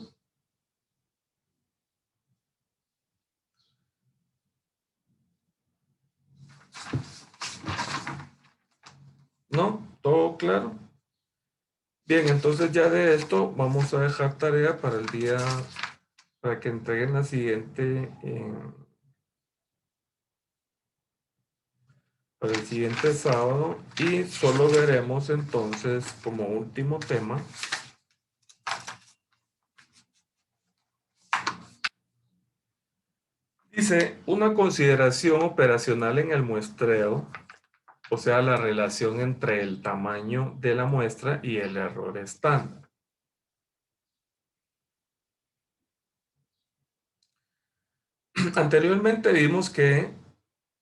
¿No? ¿Todo claro? Bien, entonces ya de esto vamos a dejar tarea para el día, para que entreguen la siguiente, para el siguiente sábado, y solo veremos entonces como último tema dice una consideración operacional en el muestreo, o sea, la relación entre el tamaño de la muestra y el error estándar. Anteriormente vimos que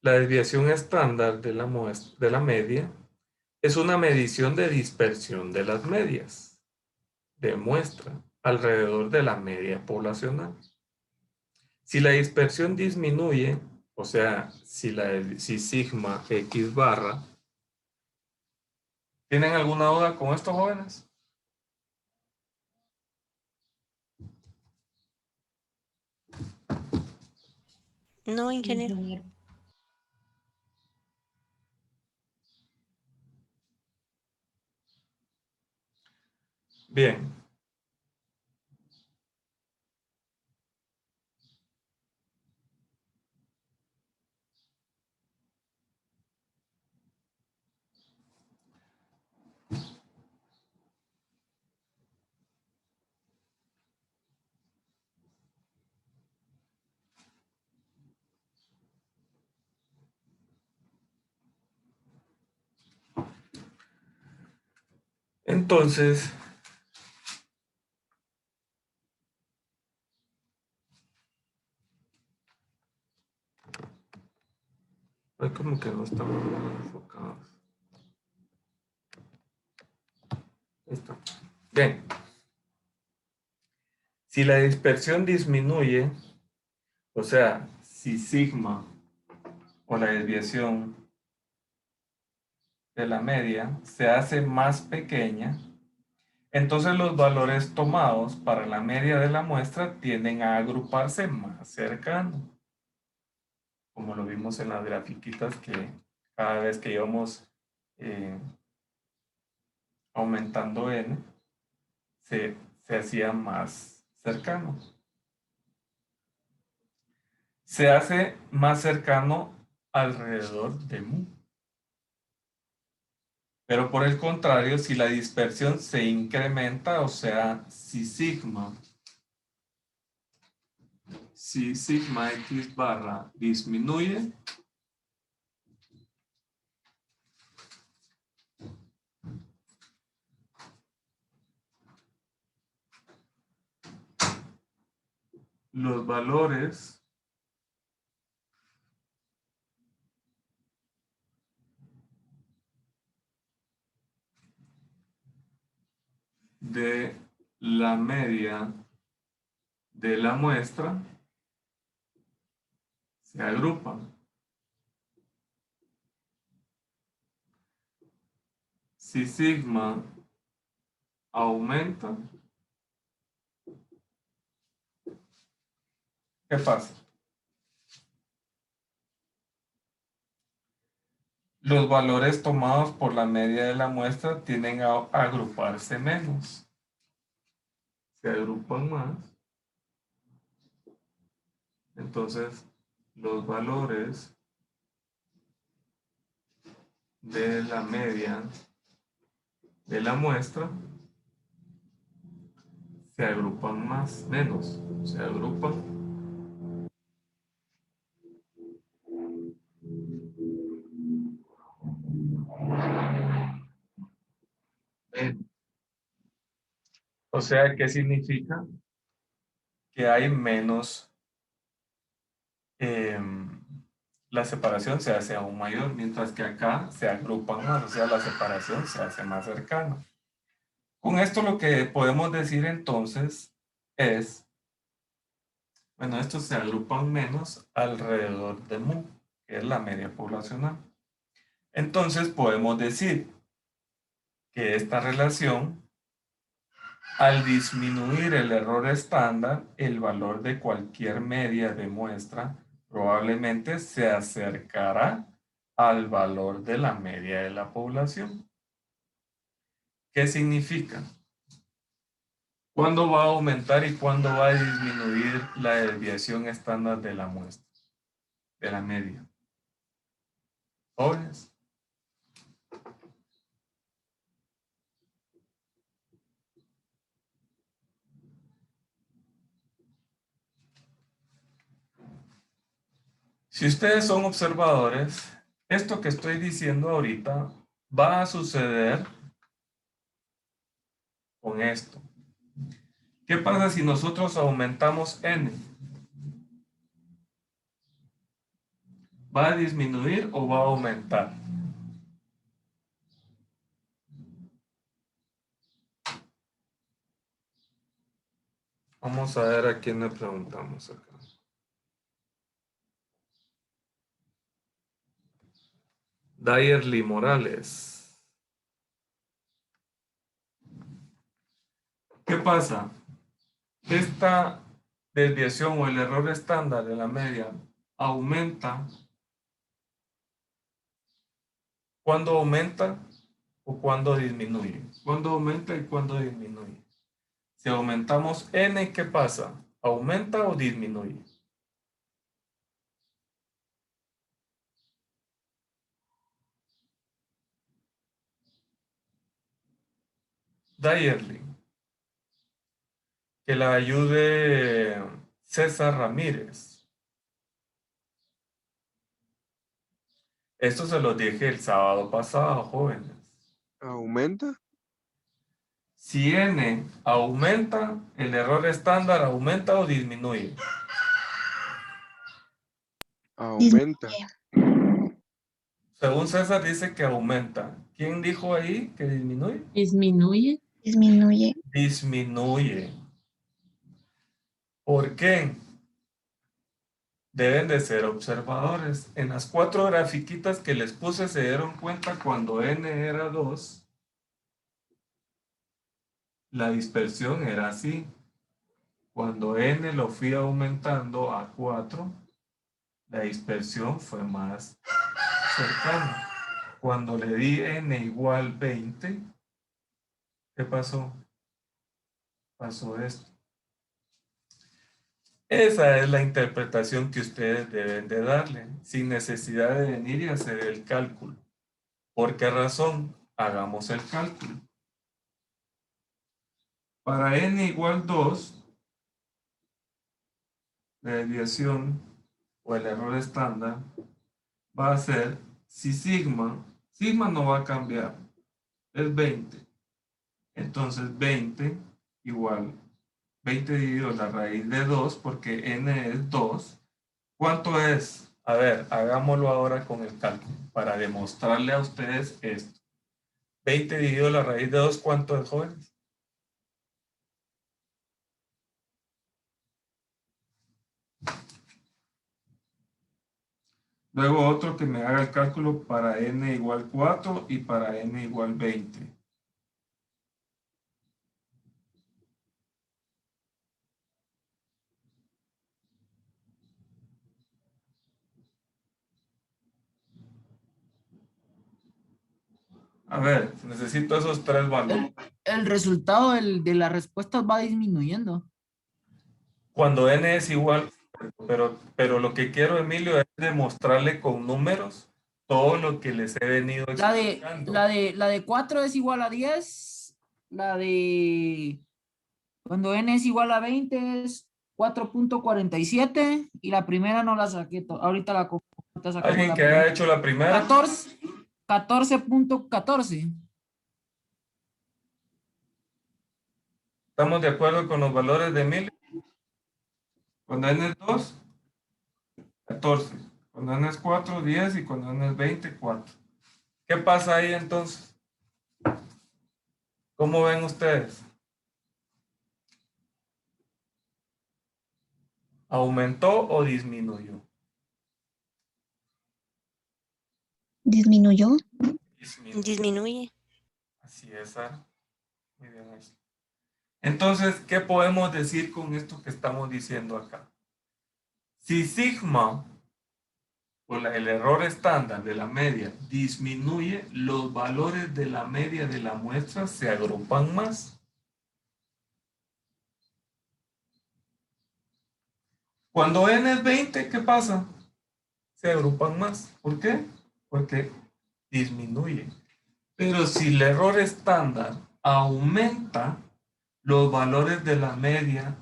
la desviación estándar de de la media es una medición de dispersión de las medias de muestra alrededor de la media poblacional. Si la dispersión disminuye, o sea, si sigma x barra, ¿tienen alguna duda con esto, jóvenes? No, Sí, ingeniero. ingeniero. Bien. Entonces, ay, como que no estamos enfocados. Ahí está. Bien. Si la dispersión disminuye, o sea, si sigma o la desviación de la media se hace más pequeña, entonces los valores tomados para la media de la muestra tienden a agruparse más cercano, como lo vimos en las grafiquitas que cada vez que íbamos aumentando n, se hacía más cercano. Se hace más cercano alrededor de mu. Pero por el contrario, si la dispersión se incrementa, o sea, si sigma x barra disminuye, los valores de la media de la muestra se agrupan. Si sigma aumenta, ¿qué pasa? Los valores tomados por la media de la muestra tienden a agruparse menos. Se agrupan más. Entonces, los valores de la media de la muestra se agrupan más, menos. Se agrupan menos. O sea, ¿qué significa? Que hay menos, la separación se hace aún mayor, mientras que acá se agrupan más, o sea, la separación se hace más cercana. Con esto lo que podemos decir entonces es, bueno, estos se agrupan menos alrededor de mu, que es la media poblacional. Entonces podemos decir que esta relación, al disminuir el error estándar, el valor de cualquier media de muestra probablemente se acercará al valor de la media de la población. ¿Qué significa? ¿Cuándo va a aumentar y cuándo va a disminuir la desviación estándar de la muestra, de la media? Jóvenes. Si ustedes son observadores, esto que estoy diciendo ahorita va a suceder con esto. ¿Qué pasa si nosotros aumentamos n? ¿Va a disminuir o va a aumentar? Vamos a ver a quién le preguntamos acá. Dayerly Morales. ¿Qué pasa? Esta desviación o el error estándar de la media aumenta. ¿Cuándo aumenta o cuándo disminuye? ¿Cuándo aumenta y cuándo disminuye? Si aumentamos n, ¿qué pasa? ¿Aumenta o disminuye? Dayerly. Que la ayude César Ramírez. Esto se lo dije el sábado pasado, jóvenes. ¿Aumenta? Si n aumenta, el error estándar aumenta o disminuye. Aumenta. Según César dice que aumenta. ¿Quién dijo ahí que disminuye? Disminuye. Disminuye. Disminuye. ¿Por qué? Deben de ser observadores. En las 4 grafiquitas que les puse se dieron cuenta cuando n era 2, la dispersión era así. Cuando n lo fui aumentando a 4, la dispersión fue más cercana. Cuando le di n igual 20, ¿qué pasó? Pasó esto. Esa es la interpretación que ustedes deben de darle, sin necesidad de venir y hacer el cálculo. ¿Por qué razón? Hagamos el cálculo. Para n igual 2, la desviación o el error estándar va a ser, si sigma no va a cambiar, es 20. Entonces 20 igual 20 dividido la raíz de 2, porque n es 2. ¿Cuánto es? A ver, hagámoslo ahora con el cálculo para demostrarle a ustedes esto. 20 dividido la raíz de 2, ¿cuánto es, jóvenes? Luego otro que me haga el cálculo para n igual 4 y para n igual 20. A ver, necesito esos 3 valores. El resultado de las respuestas va disminuyendo. Cuando n es igual, pero lo que quiero, Emilio, es demostrarle con números todo lo que les he venido explicando. La de 4 es igual a 10. La de cuando n es igual a 20 es 4.47 y la primera no la saqué. Ahorita la sacamos ¿Alguien la que primera. haya hecho la primera? 14.14. ¿Estamos de acuerdo con los valores de Emilio? Cuando n es 2, 14. Cuando n es 4, 10 y cuando n es 20, 4. ¿Qué pasa ahí entonces? ¿Cómo ven ustedes? ¿Aumentó o disminuyó? Disminuyó. Disminuye. Así es, Sara. Muy bien. Entonces, ¿qué podemos decir con esto que estamos diciendo acá? Si sigma, o el error estándar de la media, disminuye, los valores de la media de la muestra se agrupan más. Cuando n es 20, ¿qué pasa? Se agrupan más. ¿Por qué? Porque disminuye. Pero si el error estándar aumenta, los valores de la media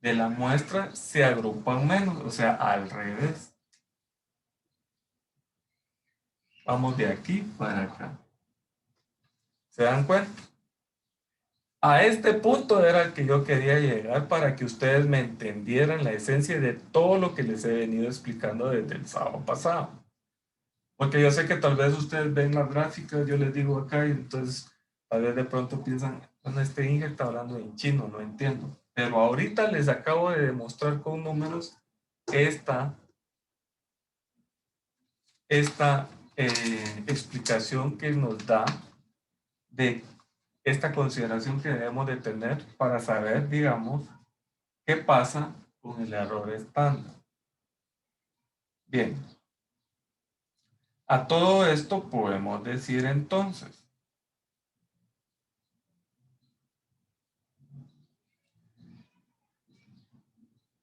de la muestra se agrupan menos, o sea, al revés. Vamos de aquí para acá. ¿Se dan cuenta? A este punto era el que yo quería llegar para que ustedes me entendieran la esencia de todo lo que les he venido explicando desde el sábado pasado. Porque yo sé que tal vez ustedes ven las gráficas, yo les digo acá, y entonces tal vez de pronto piensan, bueno, este Inge está hablando en chino, no entiendo. Pero ahorita les acabo de demostrar con números esta explicación que nos da de esta consideración que debemos de tener para saber, digamos, qué pasa con el error estándar. Bien. A todo esto podemos decir entonces,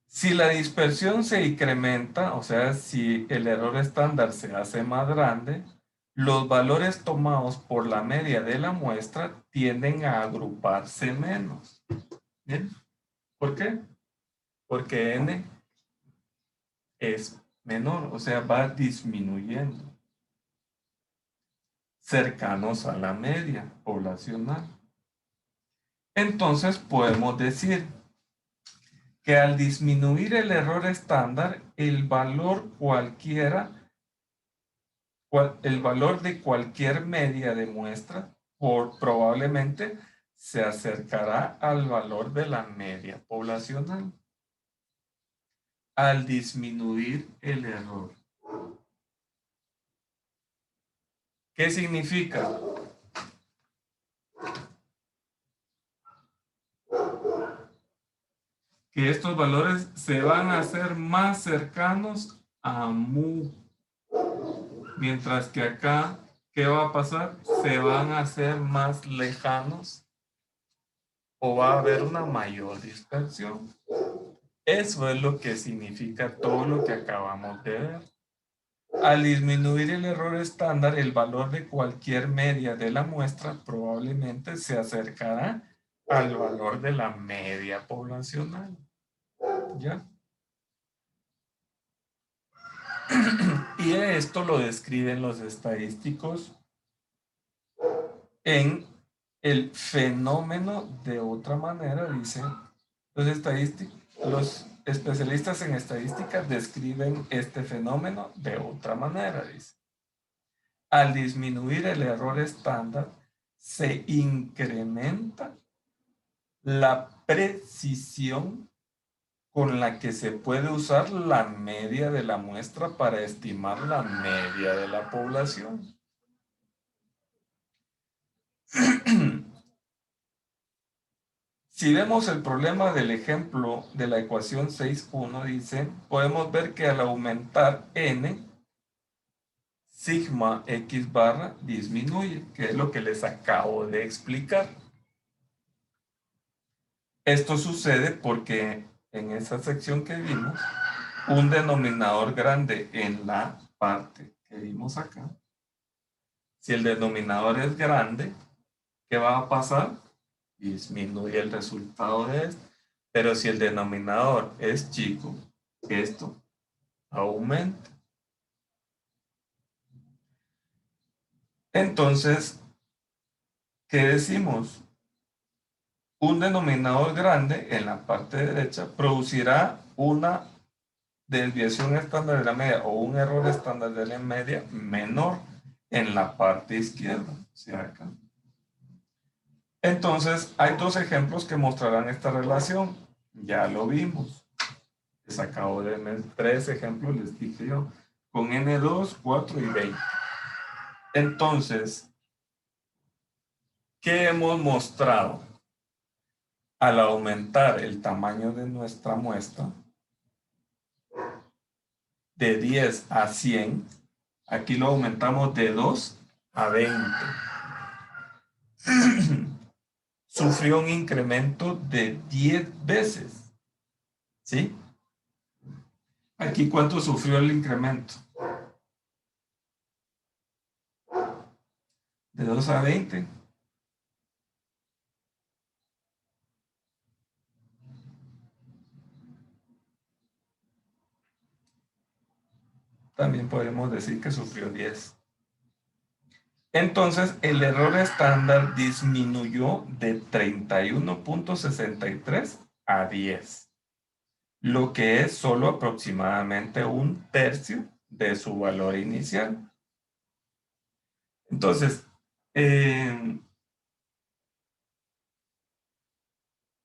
si la dispersión se incrementa, o sea, si el error estándar se hace más grande, los valores tomados por la media de la muestra tienden a agruparse menos. ¿Bien? ¿Por qué? Porque n es menor, o sea, va disminuyendo, cercanos a la media poblacional. Entonces podemos decir que al disminuir el error estándar, el valor de cualquier media de muestra probablemente se acercará al valor de la media poblacional. Al disminuir el error. ¿Qué significa? Que estos valores se van a hacer más cercanos a mu. Mientras que acá, ¿qué va a pasar? Se van a hacer más lejanos o va a haber una mayor dispersión. Eso es lo que significa todo lo que acabamos de ver. Al disminuir el error estándar, el valor de cualquier media de la muestra probablemente se acercará al valor de la media poblacional. ¿Ya? Y esto lo describen los estadísticos en el fenómeno de otra manera, dicen los especialistas en estadística describen este fenómeno de otra manera, dice. Al disminuir el error estándar, se incrementa la precisión con la que se puede usar la media de la muestra para estimar la media de la población. Si vemos el problema del ejemplo de la ecuación 6.1, dice, podemos ver que al aumentar n, sigma x barra disminuye, que es lo que les acabo de explicar. Esto sucede porque en esa sección que vimos, un denominador grande en la parte que vimos acá. Si el denominador es grande, ¿qué va a pasar? Disminuye el resultado de esto. Pero si el denominador es chico, esto aumenta. Entonces, ¿qué decimos? Un denominador grande en la parte derecha producirá una desviación estándar de la media o un error estándar de la media menor en la parte izquierda, o sea, acá. Entonces, hay dos ejemplos que mostrarán esta relación. Ya lo vimos. Les acabo de ver 3 ejemplos, les dije yo, con N2, 4 y 20. Entonces, ¿qué hemos mostrado? Al aumentar el tamaño de nuestra muestra de 10 a 100, aquí lo aumentamos de 2 a 20. Sufrió un incremento de 10 veces. ¿Sí? Aquí, ¿cuánto sufrió el incremento? De 2 a 20. También podemos decir que sufrió 10. Entonces, el error estándar disminuyó de 31.63 a 10, lo que es solo aproximadamente 1/3 de su valor inicial. Entonces,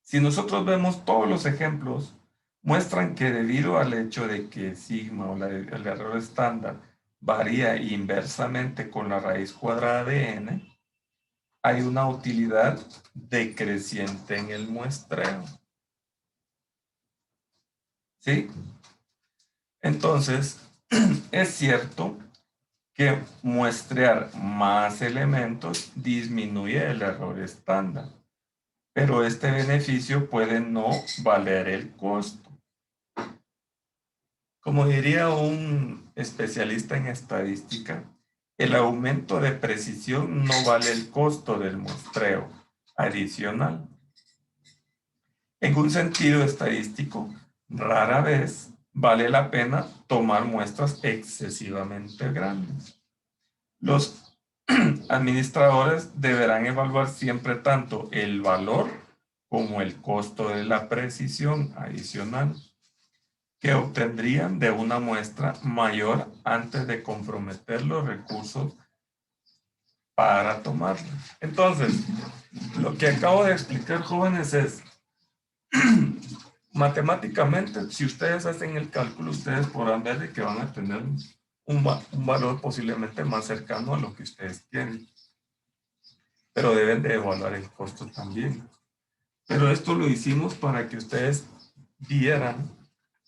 si nosotros vemos todos los ejemplos, muestran que debido al hecho de que sigma o el error estándar varía inversamente con la raíz cuadrada de n, hay una utilidad decreciente en el muestreo. ¿Sí? Entonces, es cierto que muestrear más elementos disminuye el error estándar, pero este beneficio puede no valer el costo. Como diría un especialista en estadística, el aumento de precisión no vale el costo del muestreo adicional. En un sentido estadístico, rara vez vale la pena tomar muestras excesivamente grandes. Los administradores deberán evaluar siempre tanto el valor como el costo de la precisión adicional que obtendrían de una muestra mayor antes de comprometer los recursos para tomarla. Entonces, lo que acabo de explicar, jóvenes, es matemáticamente, si ustedes hacen el cálculo, ustedes podrán ver de que van a tener un valor posiblemente más cercano a lo que ustedes quieren. Pero deben de evaluar el costo también. Pero esto lo hicimos para que ustedes vieran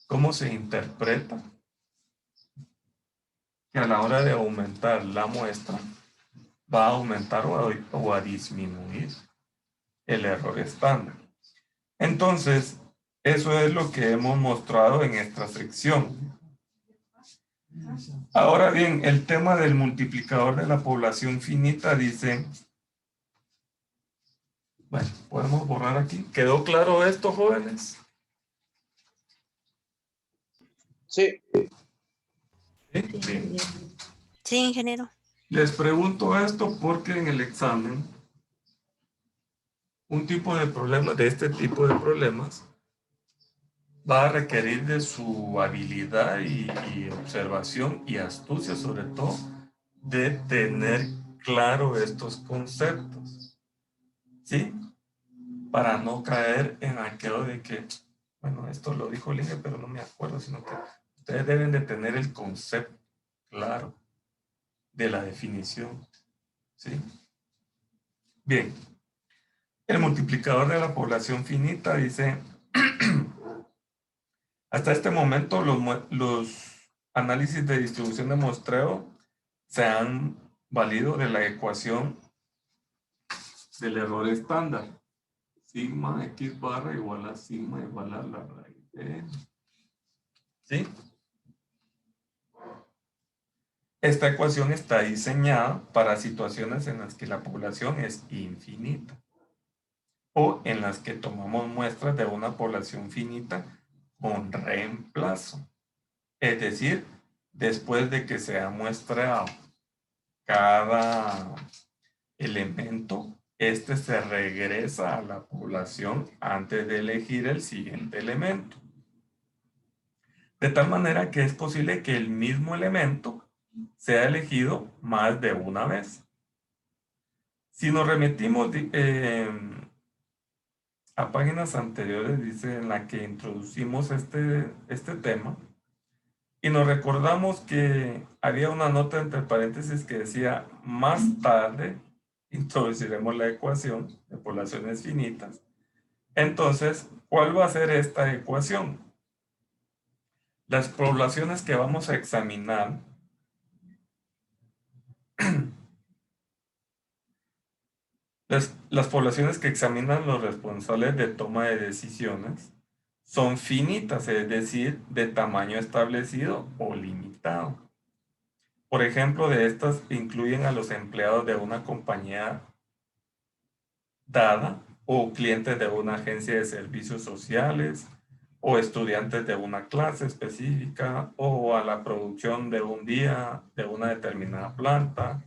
cómo se interpreta que a la hora de aumentar la muestra va a aumentar o a disminuir el error estándar. Entonces, eso es lo que hemos mostrado en esta sección. Ahora bien, el tema del multiplicador de la población finita dice... Bueno, podemos borrar aquí. ¿Quedó claro esto, jóvenes? Sí. ¿Sí? Bien. Sí, ingeniero. Les pregunto esto porque en el examen un tipo de problema, de este tipo de problemas, va a requerir de su habilidad y observación y astucia, sobre todo, de tener claro estos conceptos, ¿sí? Para no caer en aquello de que, bueno, esto lo dijo Linge, pero no me acuerdo, sino que ustedes deben de tener el concepto claro de la definición, ¿sí? Bien, el multiplicador de la población finita dice, hasta este momento los análisis de distribución de muestreo se han valido de la ecuación del error estándar. Sigma x barra igual a sigma igual a la raíz de n. ¿Sí? Esta ecuación está diseñada para situaciones en las que la población es infinita o en las que tomamos muestras de una población finita con reemplazo. Es decir, después de que se ha muestrado cada elemento, este se regresa a la población antes de elegir el siguiente elemento. De tal manera que es posible que el mismo elemento sea elegido más de una vez. Si nos remitimos a páginas anteriores, dice, en la que introducimos este tema, y nos recordamos que había una nota entre paréntesis que decía, más tarde introduciremos la ecuación de poblaciones finitas. Entonces, ¿cuál va a ser esta ecuación? Las poblaciones que vamos a examinar las poblaciones que examinan los responsables de toma de decisiones son finitas, es decir, de tamaño establecido o limitado. Por ejemplo, de estas incluyen a los empleados de una compañía dada o clientes de una agencia de servicios sociales o estudiantes de una clase específica o a la producción de un día de una determinada planta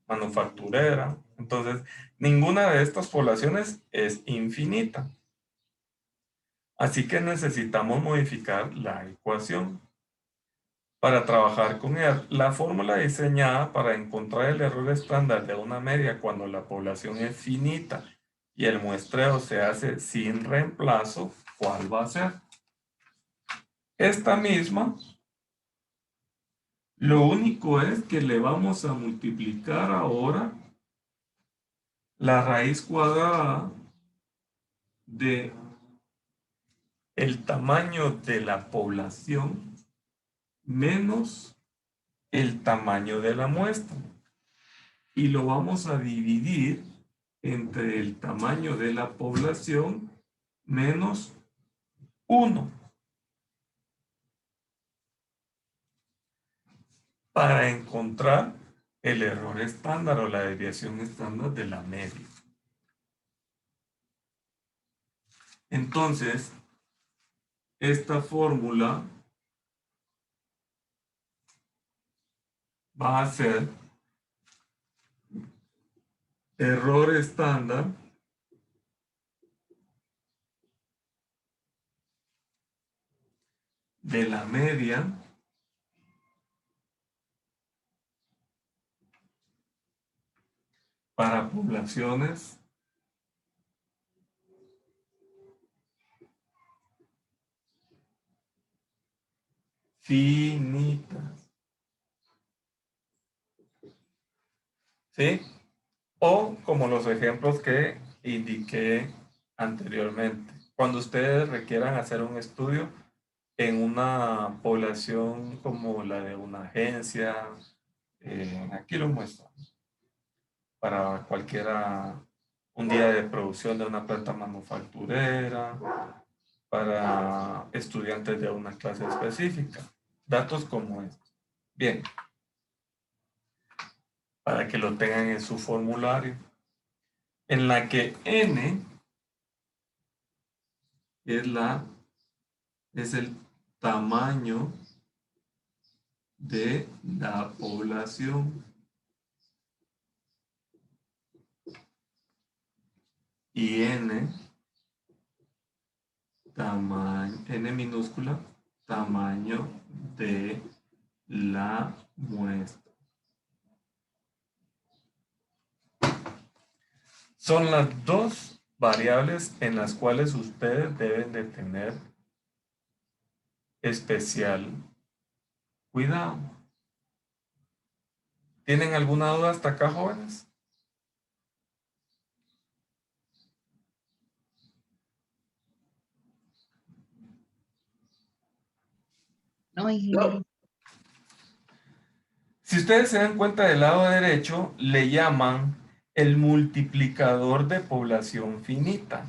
manufacturera. Entonces, ninguna de estas poblaciones es infinita. Así que necesitamos modificar la ecuación. para trabajar con ella. La fórmula diseñada para encontrar el error estándar de una media cuando la población es finita y el muestreo se hace sin reemplazo, ¿cuál va a ser? Esta misma. Lo único es que le vamos a multiplicar ahora la raíz cuadrada de el tamaño de la población menos el tamaño de la muestra. Y lo vamos a dividir entre el tamaño de la población menos 1. Para encontrar el error estándar o la desviación estándar de la media. Entonces, esta fórmula va a ser error estándar de la media para poblaciones finitas. ¿Sí? O como los ejemplos que indiqué anteriormente. Cuando ustedes requieran hacer un estudio en una población como la de una agencia, aquí lo muestro, para cualquiera, un día de producción de una planta manufacturera, para estudiantes de una clase específica. Datos como estos. Bien. Para que lo tengan en su formulario. En la que N es el tamaño de la población. Y N minúscula, tamaño de la muestra. Son las dos variables en las cuales ustedes deben de tener especial cuidado. ¿Tienen alguna duda hasta acá, jóvenes? No, ingeniero. Si ustedes se dan cuenta del lado derecho, le llaman el multiplicador de población finita.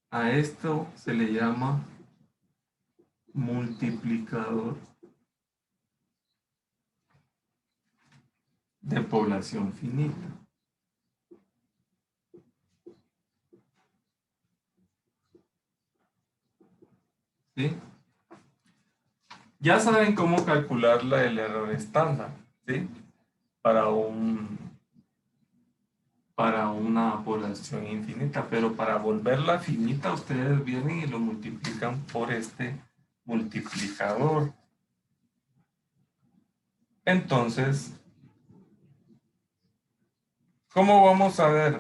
A esto se le llama multiplicador de población finita. ¿Sí? Ya saben cómo calcular el error estándar, ¿sí? Para una población infinita, pero para volverla finita ustedes vienen y lo multiplican por este multiplicador. Entonces, ¿cómo vamos a ver?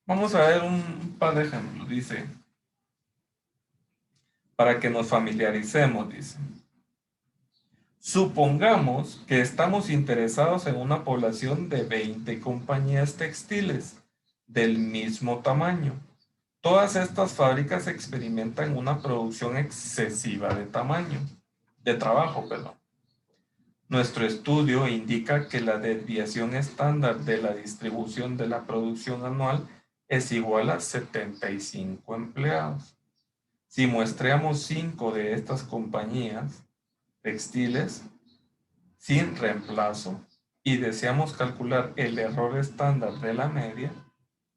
Vamos a ver un par de ejemplos, dice, para que nos familiaricemos, dice. Supongamos que estamos interesados en una población de 20 compañías textiles del mismo tamaño. Todas estas fábricas experimentan una producción excesiva de trabajo, perdón. Nuestro estudio indica que la desviación estándar de la distribución de la producción anual es igual a 75 empleados. Si muestreamos 5 de estas compañías textiles sin reemplazo y deseamos calcular el error estándar de la media,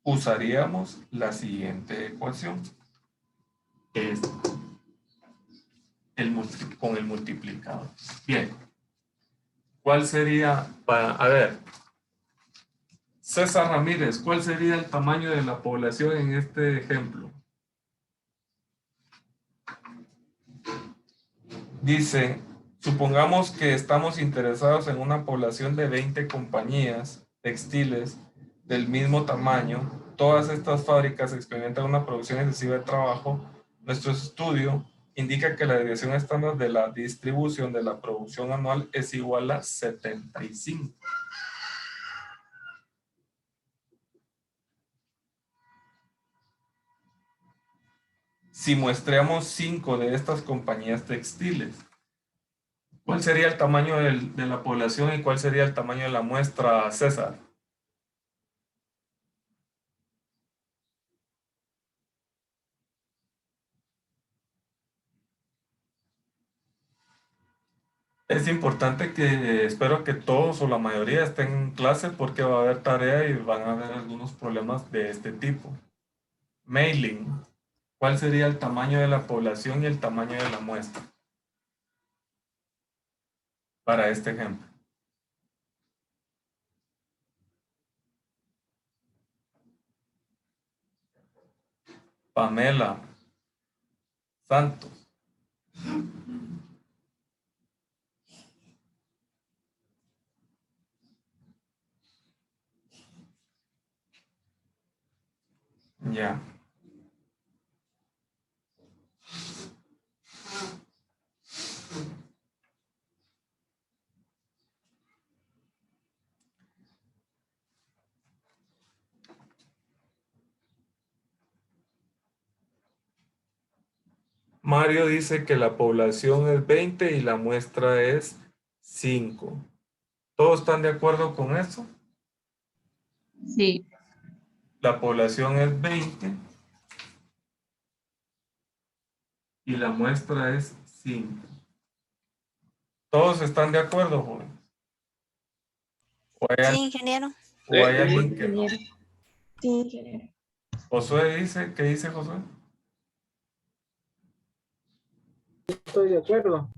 usaríamos la siguiente ecuación. es con el multiplicador. Bien. ¿Cuál sería, a ver, César Ramírez, cuál sería el tamaño de la población en este ejemplo? Dice, supongamos que estamos interesados en una población de 20 compañías textiles del mismo tamaño. Todas estas fábricas experimentan una producción excesiva de trabajo. Nuestro estudio indica que la desviación estándar de la distribución de la producción anual es igual a 75. Si muestreamos 5 de estas compañías textiles, ¿cuál sería el tamaño de la población y cuál sería el tamaño de la muestra, César? Es importante que espero que todos o la mayoría estén en clase porque va a haber tarea y van a haber algunos problemas de este tipo. Mailing. ¿Cuál sería el tamaño de la población y el tamaño de la muestra? Para este ejemplo. Pamela Santos. Ya. Mario dice que la población es 20 y la muestra es 5. ¿Todos están de acuerdo con eso? Sí. La población es 20 y la muestra es 5. ¿Todos están de acuerdo, joven? ¿O Sí, hay, ingeniero. o hay alguien que no? Sí, ingeniero. Josué dice, ¿qué dice Josué? Estoy de acuerdo.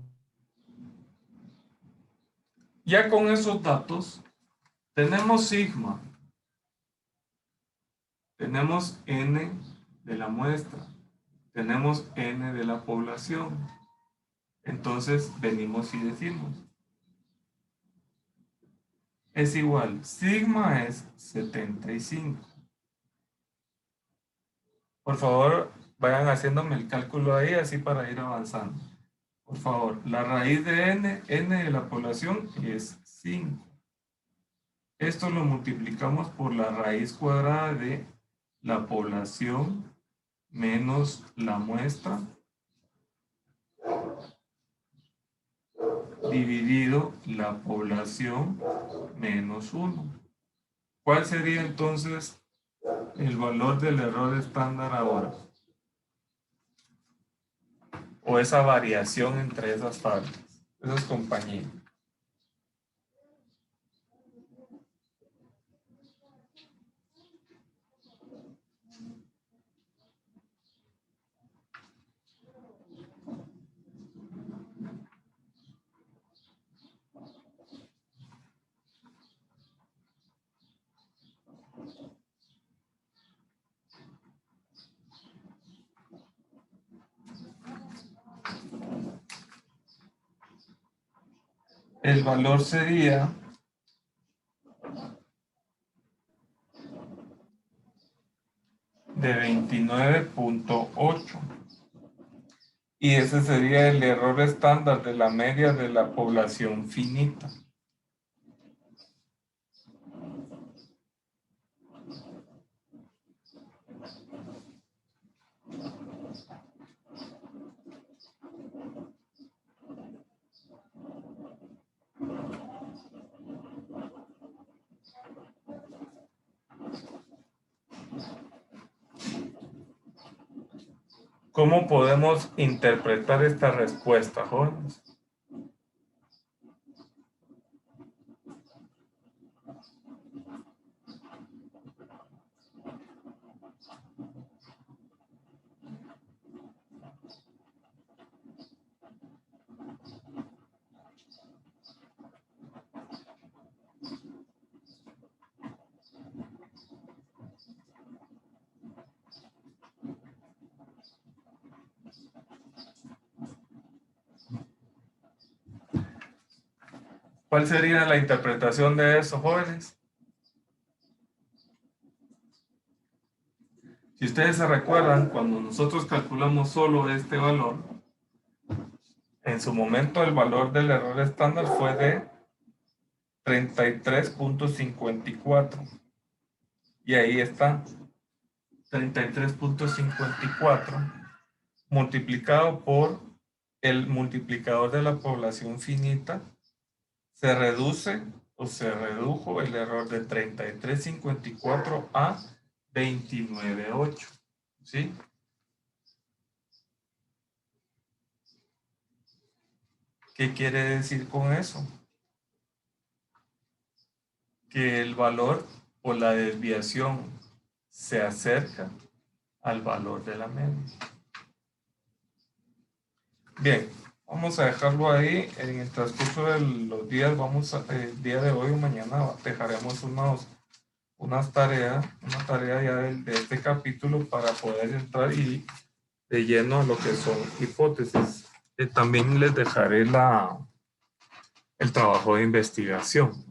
Ya con esos datos, tenemos sigma, tenemos n de la muestra, tenemos n de la población. Entonces venimos y decimos, es igual, sigma es 75. Por favor, vayan haciéndome el cálculo ahí, así para ir avanzando. Por favor, la raíz de n de la población es 5. Esto lo multiplicamos por la raíz cuadrada de la población menos la muestra dividido la población menos 1. ¿Cuál sería entonces el valor del error estándar ahora? O esa variación entre esas fábricas, esas compañías. El valor sería de 29.8. Y ese sería el error estándar de la media de la población finita. ¿Cómo podemos interpretar esta respuesta, jóvenes? ¿Cuál sería la interpretación de eso, jóvenes? Si ustedes se recuerdan, cuando nosotros calculamos solo este valor, en su momento el valor del error estándar fue de 33.54. Y ahí está, 33.54 multiplicado por el multiplicador de la población finita, se reduce o se redujo el error de 33.54 a 29.8. ¿Sí? ¿Qué quiere decir con eso? Que el valor o la desviación se acerca al valor de la media. Bien, vamos a dejarlo ahí. En el transcurso de los días, el día de hoy o mañana dejaremos una tarea ya de este capítulo para poder entrar de lleno a lo que son hipótesis. También les dejaré el trabajo de investigación.